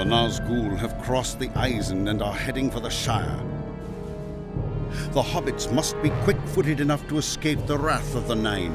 The Nazgul have crossed the Eisen and are heading for the Shire. The hobbits must be quick-footed enough to escape the wrath of the Nine.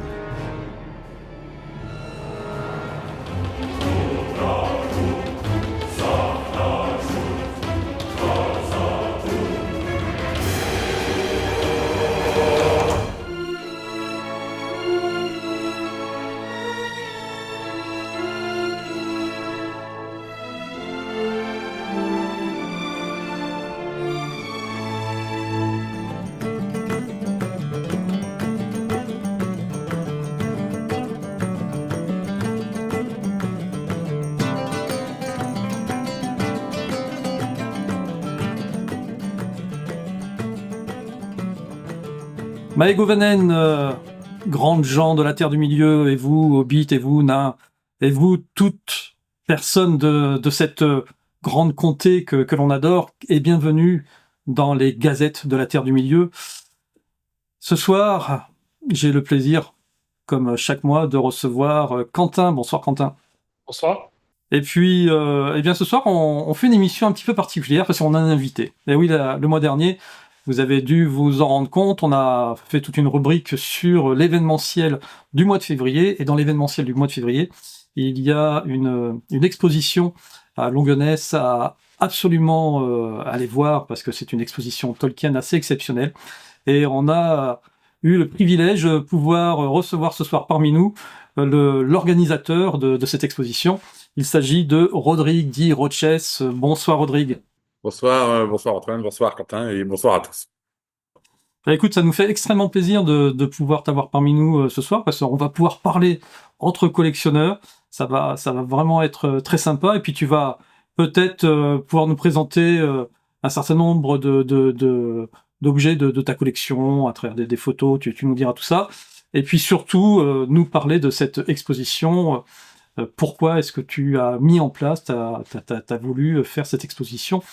Maegovanen, grandes gens de la Terre du Milieu, et vous, Hobbit, et vous, nains, et vous, toute personne de cette grande comté que l'on adore, et bienvenue dans les gazettes de la Terre du Milieu. Ce soir, j'ai le plaisir, comme chaque mois, de recevoir Quentin. Bonsoir Quentin. Bonsoir. Et puis, eh bien, ce soir, on fait une émission un petit peu particulière parce qu'on a un invité. Et oui, le mois dernier, vous avez dû vous en rendre compte, on a fait toute une rubrique sur l'événementiel du mois de février. Et dans l'événementiel du mois de février, il y a une exposition à Longuenesse à absolument aller voir parce que c'est une exposition Tolkien assez exceptionnelle. Et on a eu le privilège de pouvoir recevoir ce soir parmi nous l'organisateur de cette exposition. Il s'agit de Rodrigue Di Roches. Bonsoir Rodrigue. Bonsoir Antoine, bonsoir Quentin et bonsoir à tous. Bah, écoute, ça nous fait extrêmement plaisir de pouvoir t'avoir parmi nous ce soir parce qu'on va pouvoir parler entre collectionneurs. Ça va vraiment être très sympa. Et puis tu vas peut-être pouvoir nous présenter un certain nombre d'objets de ta collection à travers des photos. Tu nous diras tout ça. Et puis surtout nous parler de cette exposition. Pourquoi est-ce que tu as mis en place, t'as voulu faire cette exposition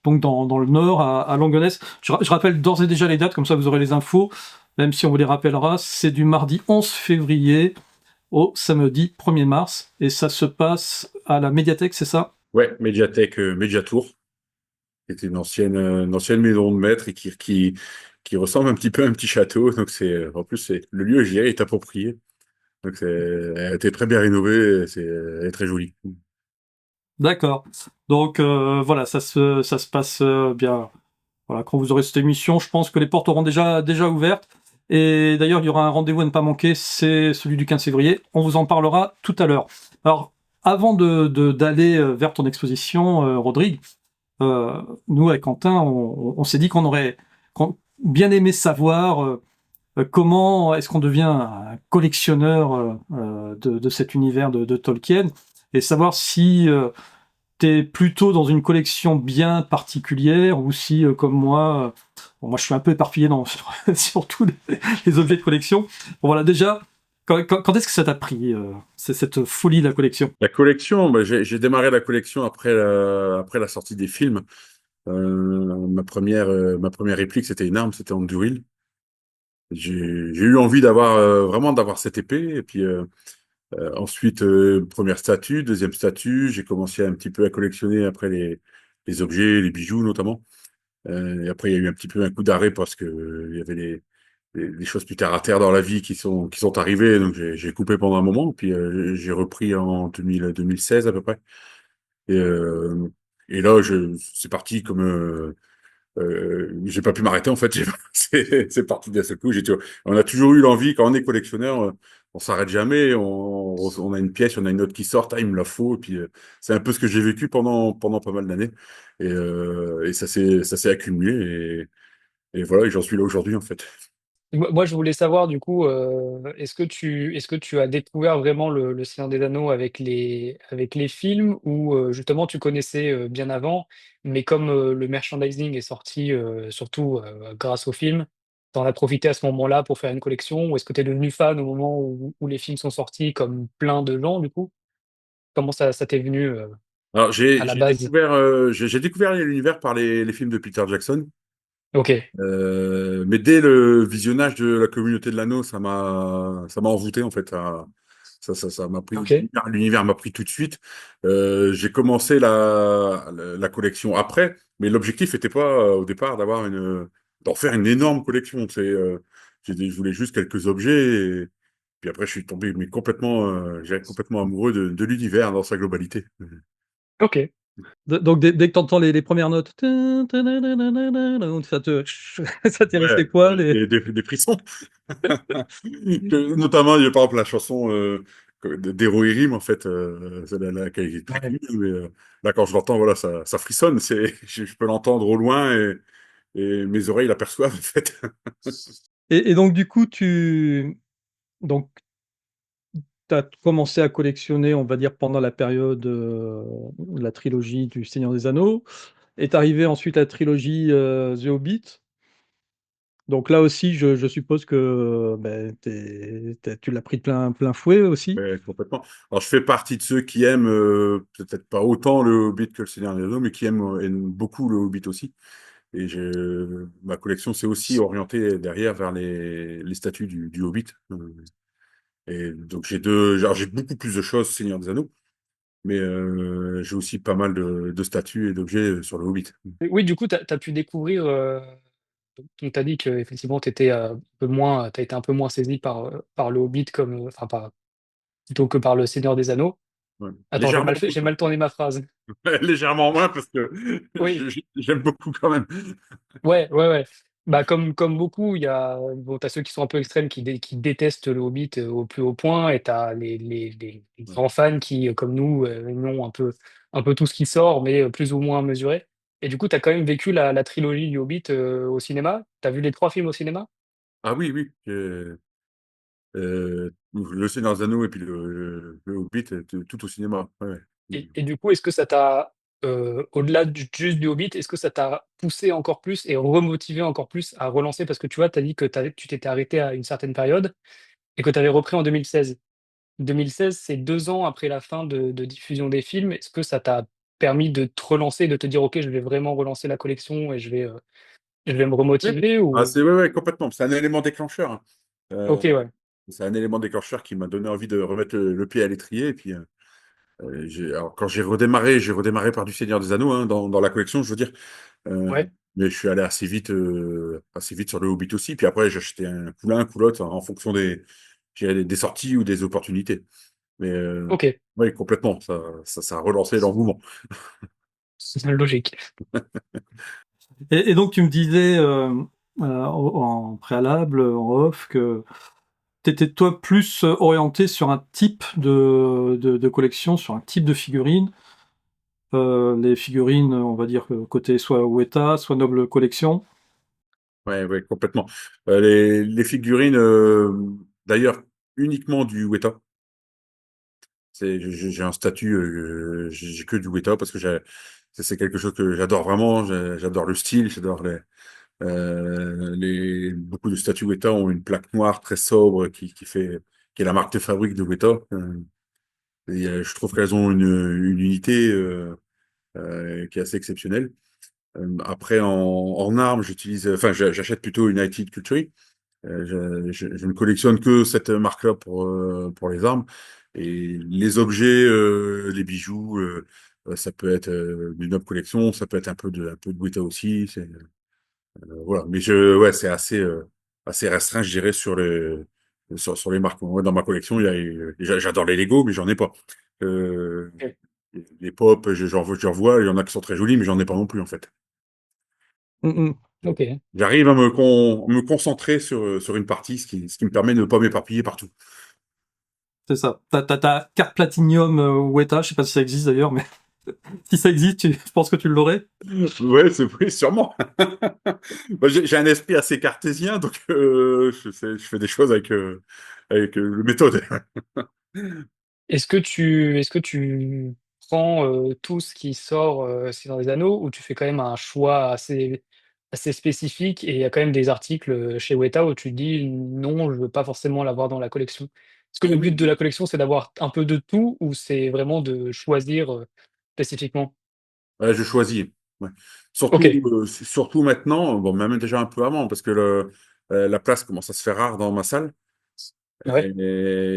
donc dans le Nord, à Longuenesse. Je rappelle d'ores et déjà les dates, comme ça vous aurez les infos, même si on vous les rappellera. C'est du mardi 11 février au samedi 1er mars, et ça se passe à la médiathèque, c'est ça? Ouais, médiathèque Médiatour, qui était une ancienne maison de maître et qui ressemble un petit peu à un petit château. Donc en plus, le lieu, je dirais, est approprié. Donc elle a été très bien rénovée, elle est très jolie. D'accord. Donc voilà, ça se passe bien. Voilà, quand vous aurez cette émission, je pense que les portes auront déjà ouvertes. Et d'ailleurs, il y aura un rendez-vous à ne pas manquer, c'est celui du 15 février. On vous en parlera tout à l'heure. Alors, avant d'aller vers ton exposition, Rodrigue, nous, avec Quentin, on s'est dit qu'on aurait bien aimé savoir comment est-ce qu'on devient un collectionneur de cet univers de Tolkien, et savoir si t'es plutôt dans une collection bien particulière ou si, comme moi, bon, moi je suis un peu éparpillé sur tous les objets de collection. Bon, voilà, déjà, quand est-ce que ça t'a pris, cette folie de la collection? La collection, j'ai démarré la collection après la sortie des films. Ma première réplique, c'était une arme, c'était Anduril. J'ai eu envie vraiment d'avoir cette épée, et puis ensuite, première statue, deuxième statue, j'ai commencé un petit peu à collectionner après les objets, les bijoux notamment. Et après, il y a eu un petit peu un coup d'arrêt parce que il y avait les choses plus terre à terre dans la vie qui sont arrivées. Donc j'ai coupé pendant un moment, puis j'ai repris en 2016 à peu près. Et, euh, et là, c'est parti comme j'ai pas pu m'arrêter en fait. C'est parti d'un seul coup. On a toujours eu l'envie, quand on est collectionneur, on s'arrête jamais. On a une pièce, on a une autre qui sort, ah, il me la faut. Et puis c'est un peu ce que j'ai vécu pendant pas mal d'années. Et ça s'est accumulé. Et voilà, et j'en suis là aujourd'hui en fait. Moi, je voulais savoir du coup, est-ce que tu as découvert vraiment le Seigneur des Anneaux avec les films ou justement tu connaissais bien avant, mais comme le merchandising est sorti surtout grâce aux films, t'en as profité à ce moment-là pour faire une collection, ou est-ce que tu es devenu fan au moment où les films sont sortis comme plein de gens du coup? Comment ça t'est venu Alors à la base? j'ai découvert l'univers par les films de Peter Jackson. Ok, Mais dès le visionnage de la communauté de l'anneau, ça m'a envoûté en fait. Ça m'a pris, Ok. l'univers m'a pris tout de suite. J'ai commencé la collection après, mais l'objectif n'était pas au départ d'en faire une énorme collection. Je voulais juste quelques objets. Et puis après, je suis tombé mais complètement, complètement amoureux de l'univers dans sa globalité. Ok. Donc dès que tu entends les premières notes, ça te ça t'est Ouais, resté quoi les... des frissons. Notamment, il y a par exemple la chanson d'Heroirim, en fait, celle-là qui est très Ouais. connue, mais là, quand je l'entends, voilà, ça frissonne. Je peux l'entendre au loin et mes oreilles l'aperçoivent, en fait. Et donc du coup, donc tu as commencé à collectionner, on va dire, pendant la période, la trilogie du Seigneur des Anneaux. Est arrivée ensuite la trilogie, The Hobbit. Donc là aussi, je suppose que, beh, tu l'as pris de plein fouet aussi? Ouais, complètement. Alors, je fais partie de ceux qui aiment, peut-être pas autant le Hobbit que le Seigneur des Anneaux, mais aiment beaucoup le Hobbit aussi. Et ma collection s'est aussi orientée derrière vers les statues du Hobbit. Et donc, j'ai beaucoup plus de choses Seigneur des Anneaux. Mais j'ai aussi pas mal de statues et d'objets sur le Hobbit. Oui, du coup, tu as pu découvrir, donc tu as dit qu'effectivement, tu étais, un peu moins tu été un peu moins saisi par le Hobbit comme, enfin, plutôt que par le Seigneur des Anneaux. Ouais. Attends, Légèrement j'ai moins. mal tourné ma phrase. Légèrement moins parce que Oui. j'aime beaucoup quand même. Ouais, ouais, ouais. Bah, comme beaucoup, il y a bon, tu ceux qui sont un peu extrêmes qui détestent le Hobbit, au plus haut point et t'as les Ouais. grands fans qui, comme nous, aiment un peu tout ce qui sort, mais plus ou moins mesuré. Et du coup, t'as quand même vécu la trilogie du Hobbit, au cinéma? T'as vu les 3 films au cinéma? Ah oui, oui. Le Seigneur des Anneaux et puis le Hobbit, tout au cinéma. Ouais. Et du coup, est-ce que ça t'a, au-delà juste du Hobbit, est-ce que ça t'a poussé encore plus et remotivé encore plus à relancer? Parce que tu vois, tu as dit que tu t'étais arrêté à une certaine période et que tu avais repris en 2016. 2016, c'est 2 ans après la fin de diffusion des films. Est-ce que ça t'a permis de te relancer, de te dire: «OK, je vais vraiment relancer la collection et je vais me Oui. remotiver» Ah, ou? ouais, ouais, complètement. C'est un élément déclencheur, hein. Euh, OK, ouais. c'est un élément déclencheur qui m'a donné envie de remettre le pied à l'étrier. Et puis, alors, quand j'ai redémarré par du Seigneur des Anneaux, hein, dans la collection, je veux dire. Euh, Ouais, mais je suis allé assez vite sur le Hobbit aussi. Puis après, j'ai acheté un coup l'un, un coup l'autre en fonction je dirais, des sorties ou des opportunités. Mais OK. oui, complètement. Ça a relancé l'engouement. C'est logique. Et donc tu me disais, en préalable, en off, que tu étais toi plus, orienté sur un type de collection, sur un type de figurine. Les figurines, on va dire, côté soit Weta, soit Noble Collection. Ouais, ouais, complètement. Les figurines, d'ailleurs, uniquement du Weta. J'ai un statut, j'ai que du Weta parce que c'est quelque chose que j'adore vraiment. J'adore le style, j'adore beaucoup de statues Weta ont une plaque noire très sobre qui est la marque de fabrique de Weta. Je trouve qu'elles ont une unité qui est assez exceptionnelle. Après, en armes, j'achète plutôt United Culture. Je ne collectionne que cette marque-là pour les armes. Et les objets, les bijoux, ça peut être d'une Noble Collection, ça peut être un peu de Weta aussi. Voilà. Mais ouais, c'est assez restreint, je dirais, sur les marques. Moi, dans ma collection, j'adore les Lego, mais j'en ai pas. Euh, OK. les pop, j'en vois, il y en a qui sont très jolis, mais j'en ai pas non plus, en fait. Mmh mh. OK. J'arrive à me concentrer sur une partie, ce qui me permet de ne pas m'éparpiller partout. C'est ça. Tu as ta carte Platinum, Weta, je sais pas si ça existe d'ailleurs, mais si ça existe, je pense que tu l'aurais? Ouais, oui, sûrement. Bah, j'ai un esprit assez cartésien, donc je fais des choses avec le méthode. Est-ce que tu prends, tout ce qui sort, Seigneur des Anneaux ou tu fais quand même un choix assez spécifique et il y a quand même des articles, chez Weta où tu te dis: «Non, je veux pas forcément l'avoir dans la collection»? Est-ce que le but de la collection, c'est d'avoir un peu de tout ou c'est vraiment de choisir, spécifiquement? Ouais, je choisis. Ouais. OK, Surtout maintenant, bon, même déjà un peu avant, parce que la place commence à se faire rare dans ma salle. Ouais.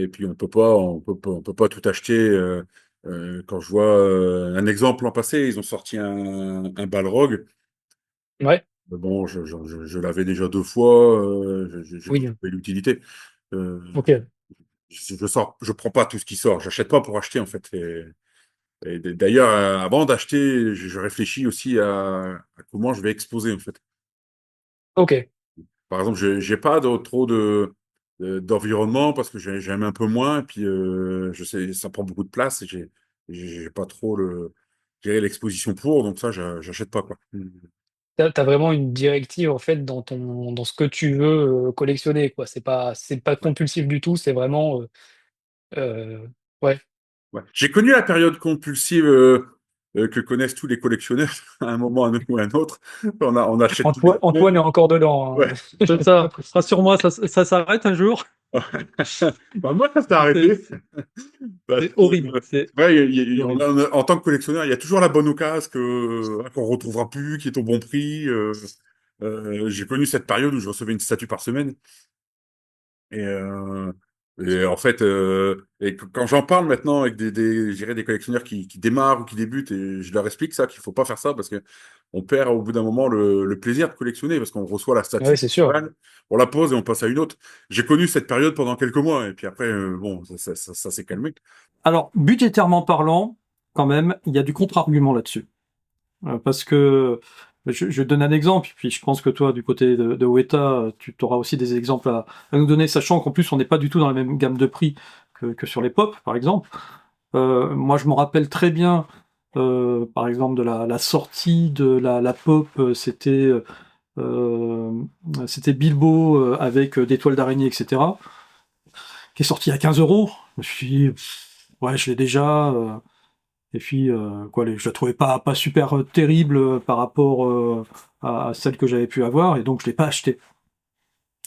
Et puis on peut pas tout acheter. Quand je vois un exemple l'an passé, ils ont sorti un Balrog. Ouais. Bon, je l'avais déjà 2 fois. J'ai pas Oui. trouvé l'utilité. Euh, Ok. je prends pas tout ce qui sort. J'achète pas pour acheter en fait. Et d'ailleurs, avant d'acheter, je réfléchis aussi à comment je vais exposer en fait. Ok. Par exemple, j'ai pas trop d'environnement parce que j'aime un peu moins. Et puis, je sais, ça prend beaucoup de place et j'ai pas trop gérer l'exposition pour. Donc ça, j'achète pas quoi. T'as vraiment une directive en fait dans ce que tu veux collectionner, quoi. C'est pas compulsif du tout, c'est vraiment ouais. Ouais. J'ai connu la période compulsive que connaissent tous les collectionneurs à un moment ou à un autre. On achète tous les Antoine est semaines. encore dedans, Ouais. hein. C'est ça. Rassure-moi, ça s'arrête un jour. Bah, moi, ça s'est C'est arrêté. Parce c'est que, horrible. C'est ouais, horrible. en tant que collectionneur, il y a toujours la bonne occasion qu'on retrouvera plus, qui est au bon prix. J'ai connu cette période où je recevais une statue par semaine. Et, en fait, quand j'en parle maintenant avec je dirais des collectionneurs qui démarrent ou qui débutent, et je leur explique ça, qu'il faut pas faire ça parce que on perd au bout d'un moment le plaisir de collectionner parce qu'on reçoit la Ouais, statue, c'est sûr. on la pose et on passe à une autre. J'ai connu cette période pendant quelques mois et puis après, bon, ça s'est calmé. Alors, budgétairement parlant, quand même, il y a du contre-argument là-dessus. Parce que je donne un exemple, puis je pense que toi, du côté de Weta, tu auras aussi des exemples à nous donner, sachant qu'en plus, on n'est pas du tout dans la même gamme de prix que sur les pop, par exemple. Moi, je me rappelle très bien, par exemple, de la sortie de la pop, euh, c'était Bilbo avec des toiles d'araignée, etc., qui est sorti à 15 euros. Je me suis dit, ouais, je l'ai déjà. Et puis, quoi, je la trouvais pas super terrible par rapport à celle que j'avais pu avoir, et donc je l'ai pas achetée.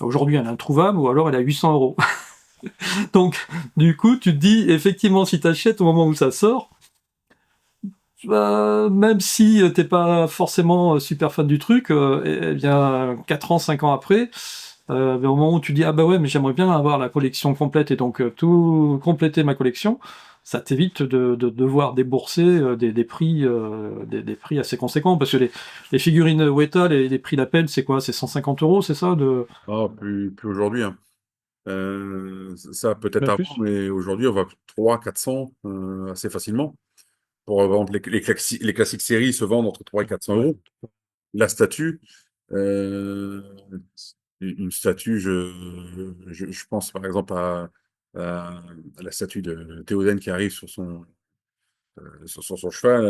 Aujourd'hui, elle est introuvable, ou alors elle est à 800 euros. Donc, du coup, tu te dis, effectivement, si tu achètes au moment où ça sort, même si t'es pas forcément super fan du truc, eh bien, 4 ans, 5 ans après, mais au moment où tu dis, ah bah ouais, mais j'aimerais bien avoir la collection complète et donc tout compléter ma collection, ça t'évite de devoir débourser des prix, des prix assez conséquents, parce que les figurines Weta, les prix d'appel, c'est quoi? C'est 150 euros, c'est ça de... Ah, plus aujourd'hui, hein. Ça peut-être Même avant, plus? mais aujourd'hui, on va 300-400 assez facilement. Pour vendre les classiques séries se vendent entre 300 et 400 Ouais. euros. La statue, euh, une statue, je pense par exemple à la statue de Théoden qui arrive sur son cheval,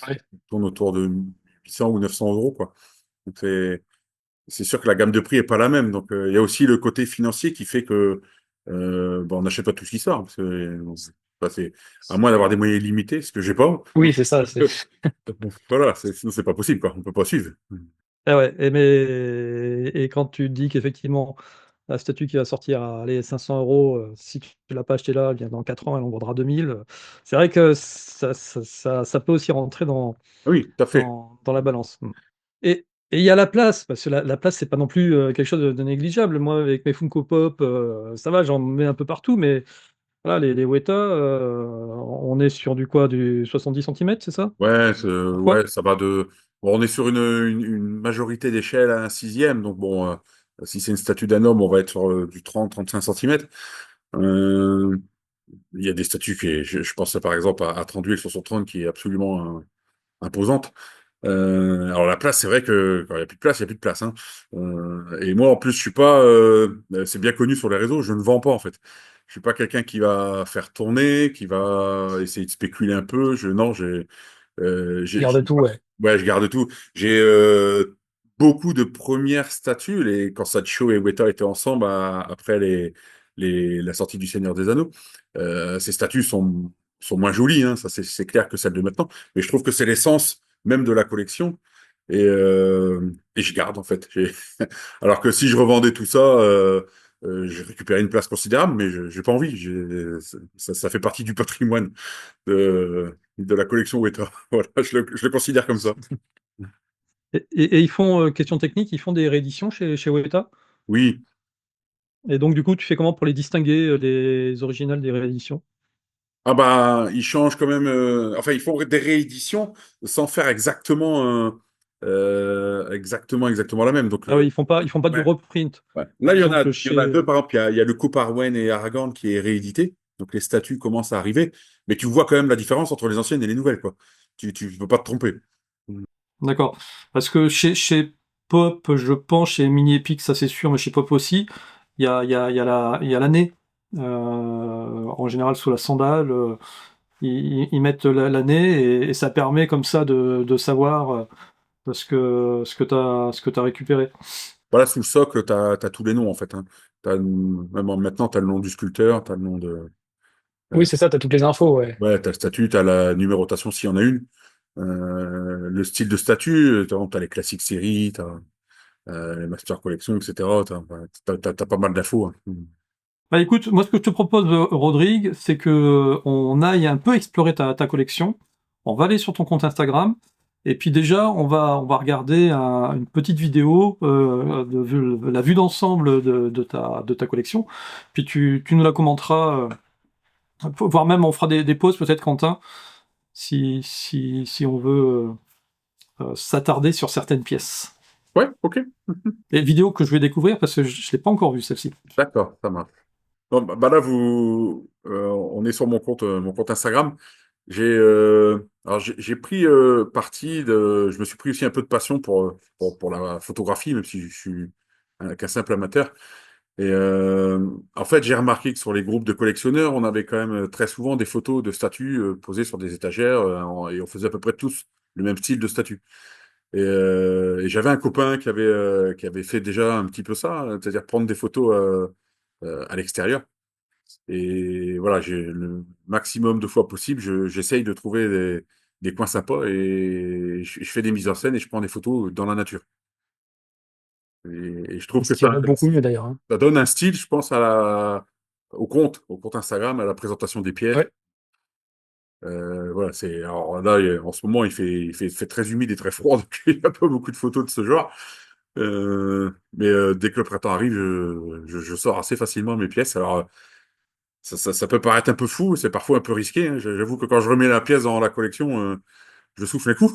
Ouais. je tourne autour de 800 ou 900 euros, quoi. Donc c'est sûr que la gamme de prix est pas la même. Donc il y a aussi le côté financier qui fait que on n'achète pas tout ce qui sort. Parce que, bon, à moins d'avoir des moyens limités, ce que j'ai pas. Oui, c'est ça. Voilà, sinon c'est pas possible, quoi. On peut pas suivre. Ah ouais, et quand tu dis qu'effectivement, la statue qui va sortir à aller 500 euros, si tu ne l'as pas acheté là, eh bien dans 4 ans, elle en vaudra 2000. C'est vrai que ça peut aussi rentrer Ah oui, tout à fait. dans la balance. Et il y a la place, parce que la place, c'est pas non plus quelque chose de négligeable. Moi, avec mes Funko Pop, ça va, j'en mets un peu partout, mais voilà, les Weta, on est sur du quoi? Du 70 centimètres, c'est ça? Ouais, Parfois? ouais, ça va de. Bon, on est sur une majorité d'échelle à un sixième. Donc bon, si c'est une statue d'un homme, on va être sur du 30-35 centimètres. Il y a des statues je pense par exemple à Thranduil sur son trône qui est absolument imposante. Alors la place, c'est vrai que quand il n'y a plus de place, il n'y a plus de place, hein. Et moi, en plus, je suis pas. C'est bien connu sur les réseaux. Je ne vends pas en fait. Je suis pas quelqu'un qui va faire tourner, qui va essayer de spéculer un peu. Non, Tu gardes tout, ouais. ouais, je garde tout. J'ai beaucoup de premières statues. Quand Sadcho et Weta étaient ensemble après la sortie du Seigneur des Anneaux. Ces statues sont moins jolies, hein, ça c'est clair que celles de maintenant. Mais je trouve que c'est l'essence même de la collection. Et je garde en fait. Alors que si je revendais tout ça, j'ai récupéré une place considérable, mais je j'ai pas envie. Ça fait partie du patrimoine de la collection Weta. Voilà, je le considère comme ça. Et ils font, question technique, ils font des rééditions chez Weta? Oui, Et donc, du coup, tu fais comment pour les distinguer, les originales des rééditions? Ah bah, ils changent quand même. Enfin, ils font des rééditions sans faire exactement la même. Donc, Ah oui, ils font pas du ouais, reprint. ouais. Par Là, exemple, il y en a chez. deux, par exemple. Il y a le couple Arwen et Aragorn qui est réédité. Donc, les statues commencent à arriver. Mais tu vois quand même la différence entre les anciennes et les nouvelles, quoi. Tu peux pas te tromper. D'accord. Parce que chez Pop, je pense, chez Mini Epic, ça c'est sûr, mais chez Pop aussi, il y a l'année. En général, sous la sandale, ils mettent l'année et ça permet comme ça de savoir ce que t'as récupéré. Voilà, sous le socle, t'as tous les noms, en fait, hein. Maintenant, t'as le nom du sculpteur, t'as le nom de. Oui, euh, c'est ça, tu as toutes les infos, ouais. Ouais, t'as le statut, t'as la numérotation s'il y en a une. Le style de statut, t'as les classiques séries, t'as les Master Collection, etc. T'as pas mal d'infos, hein. Bah écoute, moi ce que je te propose, Rodrigue, c'est que on aille un peu explorer ta collection. On va aller sur ton compte Instagram. Et puis déjà, on va regarder une petite vidéo la vue d'ensemble de ta collection. Puis tu nous la commenteras, voire même on fera des pauses peut-être, Quentin, si on veut s'attarder sur certaines pièces. Ouais, ok, Et vidéo que je vais découvrir parce que je ne l'ai pas encore vue celle-ci. d'accord, ça marche. Bon, bah là, on est sur mon compte Instagram. J'ai pris je me suis pris aussi un peu de passion pour la photographie, même si je suis qu'un simple amateur. Et en fait, j'ai remarqué que sur les groupes de collectionneurs, on avait quand même très souvent des photos de statues posées sur des étagères, et on faisait à peu près tous le même style de statue. Et j'avais un copain qui avait fait déjà un petit peu ça, c'est-à-dire prendre des photos à l'extérieur. Et voilà, j'ai le maximum de fois possible, j'essaye de trouver des coins sympas et je fais des mises en scène et je prends des photos dans la nature. Et je trouve Ce que qui irait beaucoup mieux d'ailleurs, hein. ça donne un style, je pense, au compte Instagram, à la présentation des pièces. Ouais. Voilà, alors là, en ce moment, il fait très humide et très froid, donc il n'y a pas beaucoup de photos de ce genre. Mais dès que le printemps arrive, je sors assez facilement mes pièces. Alors, ça peut paraître un peu fou, c'est parfois un peu risqué, hein. J'avoue que quand je remets la pièce dans la collection, je souffle un coup.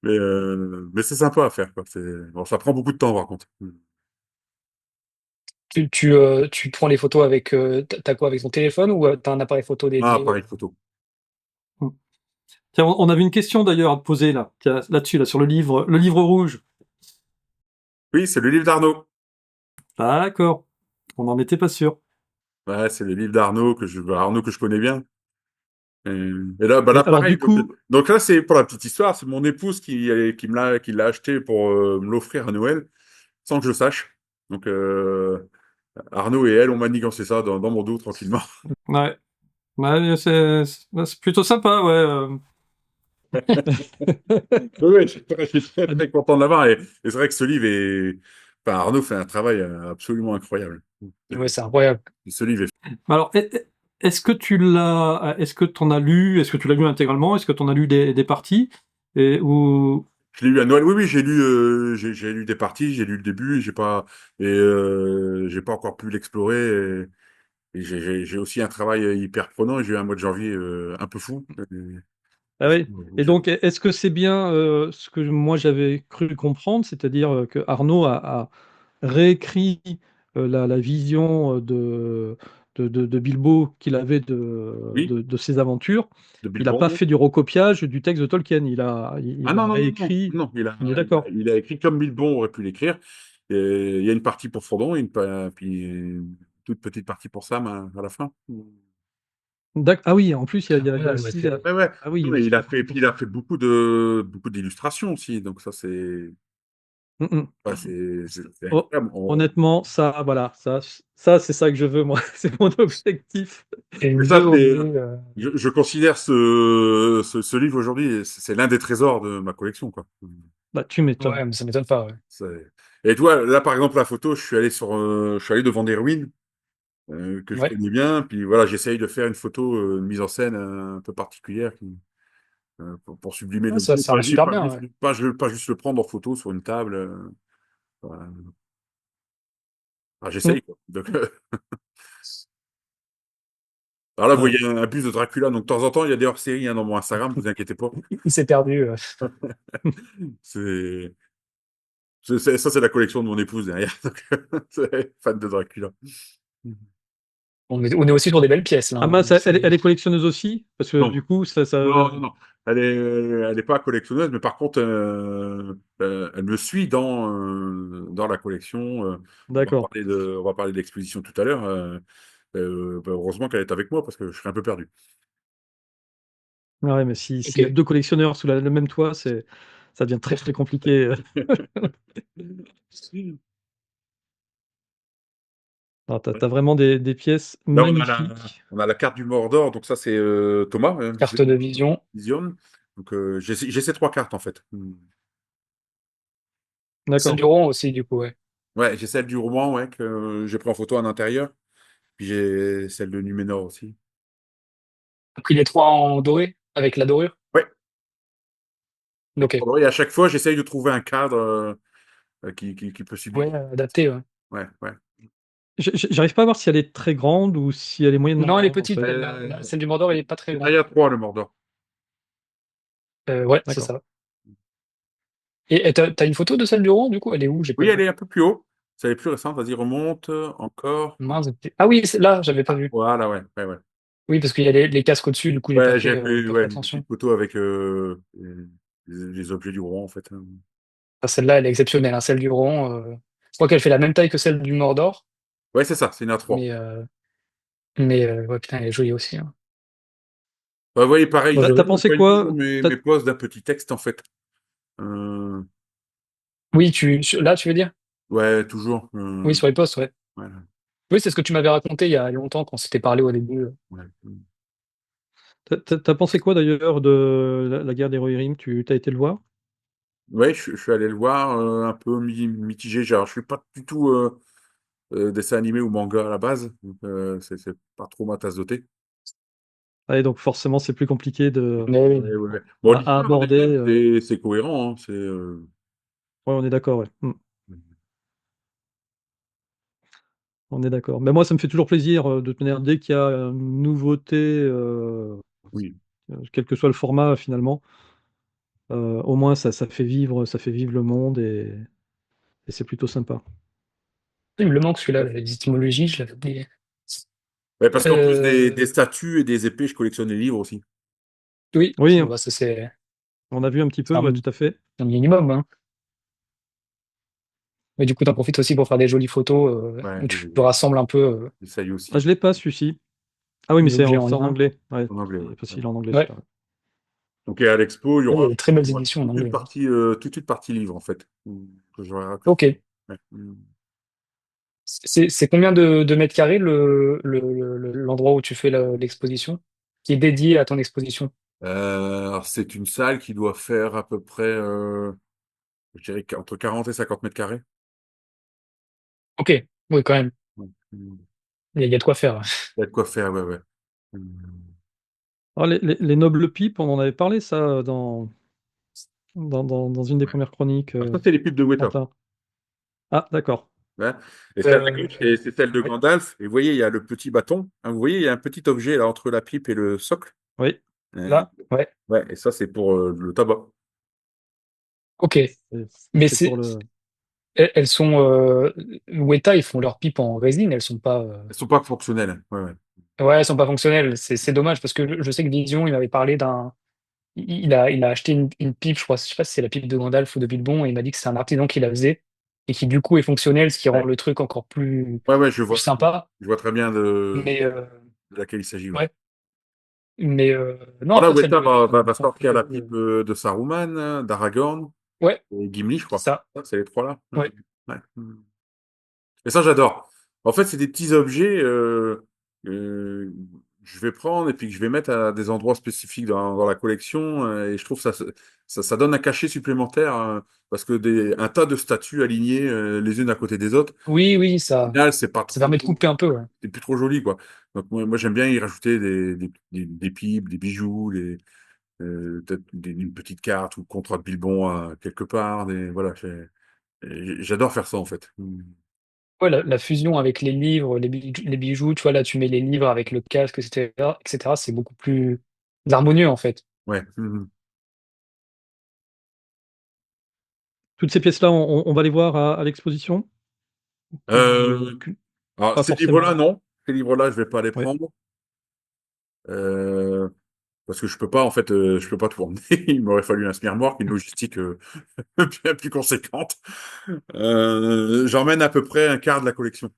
Mais c'est sympa à faire, quoi. Bon, ça prend beaucoup de temps, par contre. Tu prends les photos avec, t'as quoi, avec ton téléphone ou t'as un appareil photo Ah, dédié? appareil photo. Mm. Tiens, on avait une question d'ailleurs à te poser là, tiens, là-dessus, là, sur le livre rouge. Oui, c'est le livre d'Arnaud. D'accord, on n'en était pas sûr. Ouais, c'est le livre d'Arnaud Arnaud que je connais bien. Et là, bah Et là, alors pareil. du coup, Donc là, c'est pour la petite histoire, c'est mon épouse qui l'a acheté pour me l'offrir à Noël, sans que je sache. Donc Arnaud et elle ont manigancé ça dans mon dos tranquillement. ouais, ouais, c'est plutôt sympa, ouais. Oui, oui, je suis très, très content de l'avoir. Et c'est vrai que ce livre enfin, Arnaud fait un travail absolument incroyable. Ouais, c'est incroyable. Ce livre est. Alors, est-ce que tu en as lu, est-ce que tu l'as lu intégralement, est-ce que tu en as lu des parties, ou Je l'ai lu à Noël. Oui, oui, j'ai lu des parties, j'ai lu le début, j'ai pas encore pu l'explorer. Et j'ai aussi un travail hyper prenant. Et j'ai eu un mois de janvier un peu fou. ah Et oui. Et donc, est-ce que c'est bien ce que moi j'avais cru comprendre, c'est-à-dire que Arnaud a réécrit la vision de Bilbo qu'il avait de, Oui, de, de ses aventures. de Il n'a pas Bilbon. fait du recopiage du texte de Tolkien. Il Ah a non, non, non, non, réécrit. non. On est d'accord. Il a écrit comme Bilbon aurait pu l'écrire. Et il y a une partie pour Frodon et puis une toute petite partie pour Sam à la fin. Ah oui, en plus, il y a Incroyable, ouais, aussi. Ouais, ouais. Ah oui, il y Non, a mais aussi la partie puis pour il a ça. fait beaucoup d'illustrations aussi. Donc ça, Mm, mm. ouais, c'est Oh, incroyable. honnêtement, ça, voilà, ça, c'est ça que je veux, moi. C'est mon objectif. Et Mais une ça, BO, je considère ce livre aujourd'hui, c'est l'un des trésors de ma collection, quoi. Bah, tu m'étonnes. ouais, mais ça m'étonne pas, ouais. Et toi, là, par exemple, la photo, je suis allé devant des ruines que je Ouais. connais bien, puis voilà, j'essaye de faire une photo, une mise en scène un peu particulière pour sublimer Ouais, l'objet, ça rend super bien, ouais. pas juste le prendre en photo sur une table. Voilà. Ah, Mm. j'essaye, quoi. Donc, alors là, vous Ouais. voyez un bus de Dracula. Donc, de temps en temps, il y a des hors-séries dans mon Instagram. Ne vous inquiétez pas. Il s'est perdu. C'est, ça, c'est la collection de mon épouse derrière. Donc, c'est fan de Dracula. On est aussi sur des belles pièces là, Ah hein. mince, elle est collectionneuse aussi? Parce que Non, du coup, ça... non, non, non. Elle est pas collectionneuse, mais par contre, elle me suit dans la collection. D'accord. On va parler de l'exposition tout à l'heure. Bah, heureusement qu'elle est avec moi parce que je serais un peu perdu. Ah ouais, mais si, Ok. s'il y a deux collectionneurs sous le même toit, ça devient très très compliqué. Non, t'as vraiment des pièces Là, magnifiques. on a la carte du Mordor, donc ça, c'est Thomas, Carte de vision. Vision. Donc, j'ai ces trois cartes, en fait. Celle D'accord. du rond aussi, du coup, ouais. Ouais, j'ai celle du roman, ouais, que j'ai pris en photo à l'intérieur. Puis j'ai celle de Numénor aussi. T'as pris les trois en doré, avec la dorure. Ouais. Ok. Et à chaque fois, j'essaye de trouver un cadre qui peut Ouais, subir. adapté, ouais. Ouais, ouais. J'arrive pas à voir si elle est très grande ou si elle est moyennement Non, elle est grande, en petite. fait. Celle du Mordor, elle est pas très C'est grande. taille à 3, le Mordor. Ouais, c'est D'accord. ça. Et t'as une photo de celle du rond, du coup? Elle est où? J'ai pas Oui, elle vu. est un peu plus haut. Celle est plus récente. Vas-y, remonte encore. Mince. Ah oui, là, j'avais pas Ah, vu. voilà, ouais, ouais, ouais. Oui, parce qu'il y a les casques au-dessus, du coup, Ouais, j'ai j'ai fait pas ouais, fait une petite attention. photo avec les objets du roi, en fait. Enfin, celle-là, elle est exceptionnelle, hein, celle du rond. Je crois qu'elle fait la même taille que celle du Mordor, Ouais, c'est ça, c'est une A3. mais, ouais, putain, elle est jolie aussi, hein. Bah, vous voyez, pareil, Moi, T'as je pensé soigne quoi? toujours mes posts d'un petit texte, en fait. Euh, Oui, là, tu veux dire? ouais, toujours. Oui, sur les posts, ouais. Voilà, Oui, c'est ce que tu m'avais raconté il y a longtemps quand on s'était parlé au début. ouais. T'as pensé quoi d'ailleurs de la guerre des Rohirrim? Tu t'as été le voir? Ouais, je suis allé le voir un peu mitigé. Genre, je suis pas du tout dessin animé ou manga à la base. Donc, c'est pas trop ma tasse de thé. Ah, et donc forcément, c'est plus compliqué Mais oui. Ouais, ouais, ouais. Bon, à l'histoire, aborder. déjà, c'est cohérent, hein. Ouais, on est d'accord, ouais. On est d'accord. Mais moi, ça me fait toujours plaisir de tenir dès qu'il y a une nouveauté, Oui. quel que soit le format finalement. Au moins, ça fait vivre le monde et c'est plutôt sympa. Il me le manque celui-là, les étymologies, je l'avais oublié. Ouais, parce qu'en plus des Euh, statues et des épées, je collectionne les livres aussi. oui, Oui, bah, ça on a vu un petit peu, c'est ouais, tout à fait. un minimum, hein. Mais du coup, t'en profites aussi pour faire des jolies photos Ouais, où tu rassembles un peu j'essaye Ah, aussi. je l'ai pas celui-ci. Ah oui, mais les objets en c'est en lien. anglais. Ouais, En anglais, ouais. c'est Ouais. facile en anglais, Ouais, celui-là. Donc, et à l'expo, il y a des très il belles y aura éditions en anglais. toute une partie livre, en fait, que j'aurai Ok. raccourci. Ouais. C'est combien de mètres carrés l'endroit où tu fais l'exposition, qui est dédié à ton exposition? Alors, c'est une salle qui doit faire à peu près, je dirais, entre 40 et 50 mètres carrés. Ok, oui, quand même. Ouais. Il y a de quoi faire. Il y a de quoi faire, ouais, ouais. Ah, les nobles pipes, on en avait parlé, ça, dans une des Ouais. premières chroniques, Alors, ça, c'est les pipes de Weta. Quentin. Ah, d'accord. Ouais. Et celle à Euh, gauche, c'est celle de ouais. Gandalf. Et vous voyez, il y a le petit bâton. Hein, vous voyez, il y a un petit objet là entre la pipe et le socle. Oui, Euh, Là, ouais. ouais, et ça, c'est pour le tabac. Ok. Mais c'est pour le. elles sont Weta, ils font leurs pipes en résine, elles sont pas. Elles sont pas fonctionnelles. Ouais, ouais. Ouais, elles sont pas fonctionnelles. C'est dommage parce que je sais que Vision, il m'avait parlé d'un. Il a acheté une pipe, je crois, je sais pas si c'est la pipe de Gandalf ou de Bilbon, et il m'a dit que c'est un artisan qui la faisait et qui du coup est fonctionnel, ce qui rend Ouais, le truc encore ouais, ouais, plus sympa. je vois très bien Mais de laquelle il s'agit. Ouais. ouais, mais non, Bon, là, après celle Weta de va Quentin, sortir la pipe de Saruman, d'Aragorn ouais, et Gimli, je c'est crois. ça. Ça, c'est les trois là. Ouais. Ouais. Et ça, j'adore. En fait, c'est des petits objets que je vais prendre et puis que je vais mettre à des endroits spécifiques dans la collection. Et je trouve ça donne un cachet supplémentaire parce que un tas de statues alignées les unes à côté des autres, Oui, oui, au final, c'est pas ça trop, permet de couper un peu, ouais. c'est plus trop joli, quoi. Donc, moi j'aime bien y rajouter des pipes, des bijoux, peut-être une petite carte ou le contrat de Bilbon quelque part. Voilà, j'adore faire ça, en fait. Ouais, la fusion avec les livres, les bijoux, tu vois, là, tu mets les livres avec le casque, etc., c'est beaucoup plus harmonieux, en fait. Ouais. Mhm. Toutes ces pièces-là, on va les voir à l'exposition? Euh, alors, Pas ces livres-là, forcément. non. Ces livres-là, je vais pas les Ouais. prendre. Euh, Parce que je peux pas, en fait, je peux pas tout emmener. Il m'aurait fallu un semi-remorque, une logistique bien plus conséquente. J'emmène à peu près un quart de la collection.